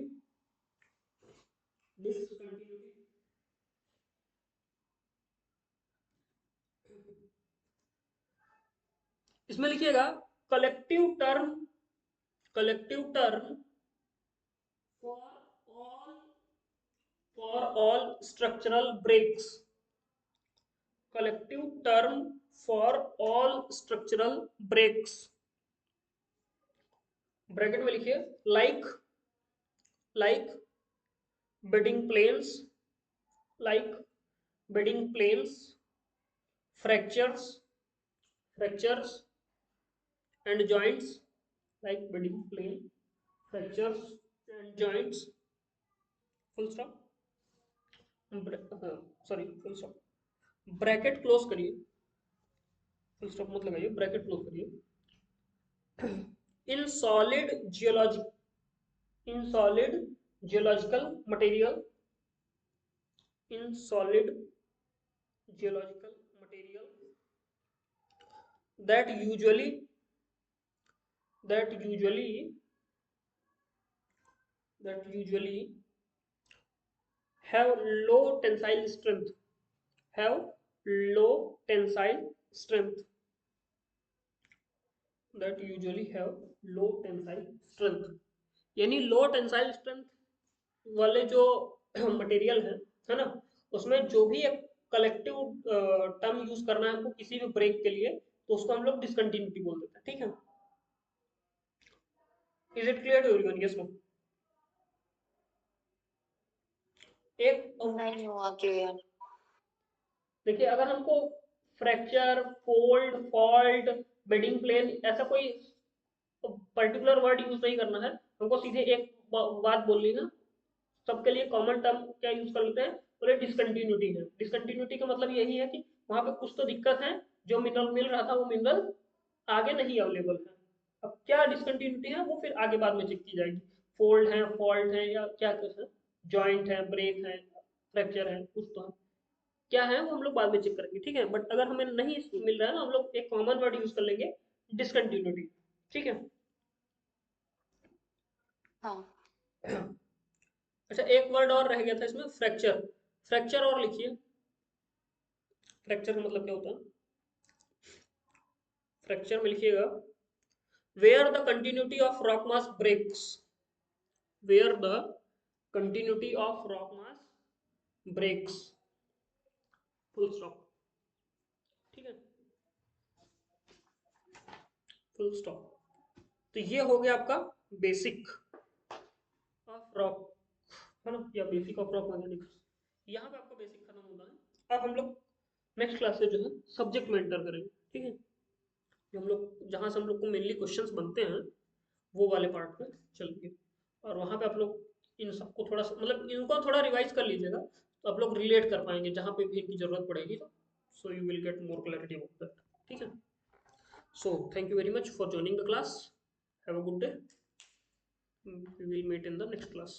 डिसकंटिन्यूटी इसमें लिखिएगा collective term, collective term for all structural breaks, collective term for all structural breaks, bracket में लिखिए like, like bedding planes, like bedding planes, fractures, fractures and joints, like bedding plane, fractures and joints, full stop, sorry full stop, bracket close करिए, full stop मत लगाइए, bracket close करिए। In solid geology, in solid geological material, in solid geological material that usually, that usually, that usually have low tensile strength, have low tensile strength, that usually have low tensile strength, यानी लो tensile strength वाले जो material है ना, उसमें जो भी एक collective term use करना है हमको किसी भी ब्रेक के लिए, तो उसको हम लोग डिसकंटिन्यूटी बोल देते हैं। ठीक है, is it clear to everyone, yes no? एक
नहीं हुआ क्लियर।
देखिए अगर हमको fracture, fold, fault, bedding plane ऐसा कोई पर्टिकुलर वर्ड यूज नहीं करना है, हमको सीधे एक बात बोलनी है, सबके लिए कॉमन टर्म क्या यूज कर लेते हैं, बोले डिसकंटिन्यूटी है। डिसकंटिन्यूटी का मतलब यही है कि वहां पे कुछ तो दिक्कत है, जो मिनरल मिल रहा था वो मिनरल आगे नहीं अवेलेबल है। अब क्या डिसकंटिन्यूटी है वो फिर आगे बाद में चेक की जाएगी, फोल्ड है, फॉल्ट है, या क्या कुछ है, जॉइंट है, ब्रेक है, फ्रैक्चर है, कुछ तो है, क्या है वो हम लोग बाद में चेक करेंगे। ठीक है, बट अगर हमें नहीं मिल रहा है ना, हम लोग एक कॉमन वर्ड यूज कर लेंगे, डिसकंटिन्यूटी। ठीक है।
हाँ
अच्छा एक वर्ड और रह गया था इसमें, फ्रैक्चर। फ्रैक्चर और लिखिए, फ्रैक्चर का मतलब क्या होता है, फ्रैक्चर में लिखिएगा where the continuity of rock mass breaks, where the continuity of rock mass breaks, full stop. ठीक है, फुल स्टॉप। तो ये हो गया आपका बेसिक ऑफ रॉक, है ना, या बेसिक ऑफ रॉक मैकेनिक्स। यहाँ पे आपका बेसिक खत्म होता है। अब हम लोग नेक्स्ट क्लास से जो है सब्जेक्ट में एंटर करेंगे। ठीक है, जो हम लोग जहाँ से हम लोग को मेनली क्वेश्चंस बनते हैं वो वाले पार्ट में चलेंगे, और वहाँ पे आप लोग इन सबको थोड़ा सा मतलब इनको थोड़ा रिवाइज कर लीजिएगा, तो आप लोग रिलेट कर पाएंगे जहाँ पे भी इनकी जरूरत पड़ेगी, तो so you will get more clarity about that. ठीक है, so thank you very much for joining the class, have a good day, we will meet in the next class.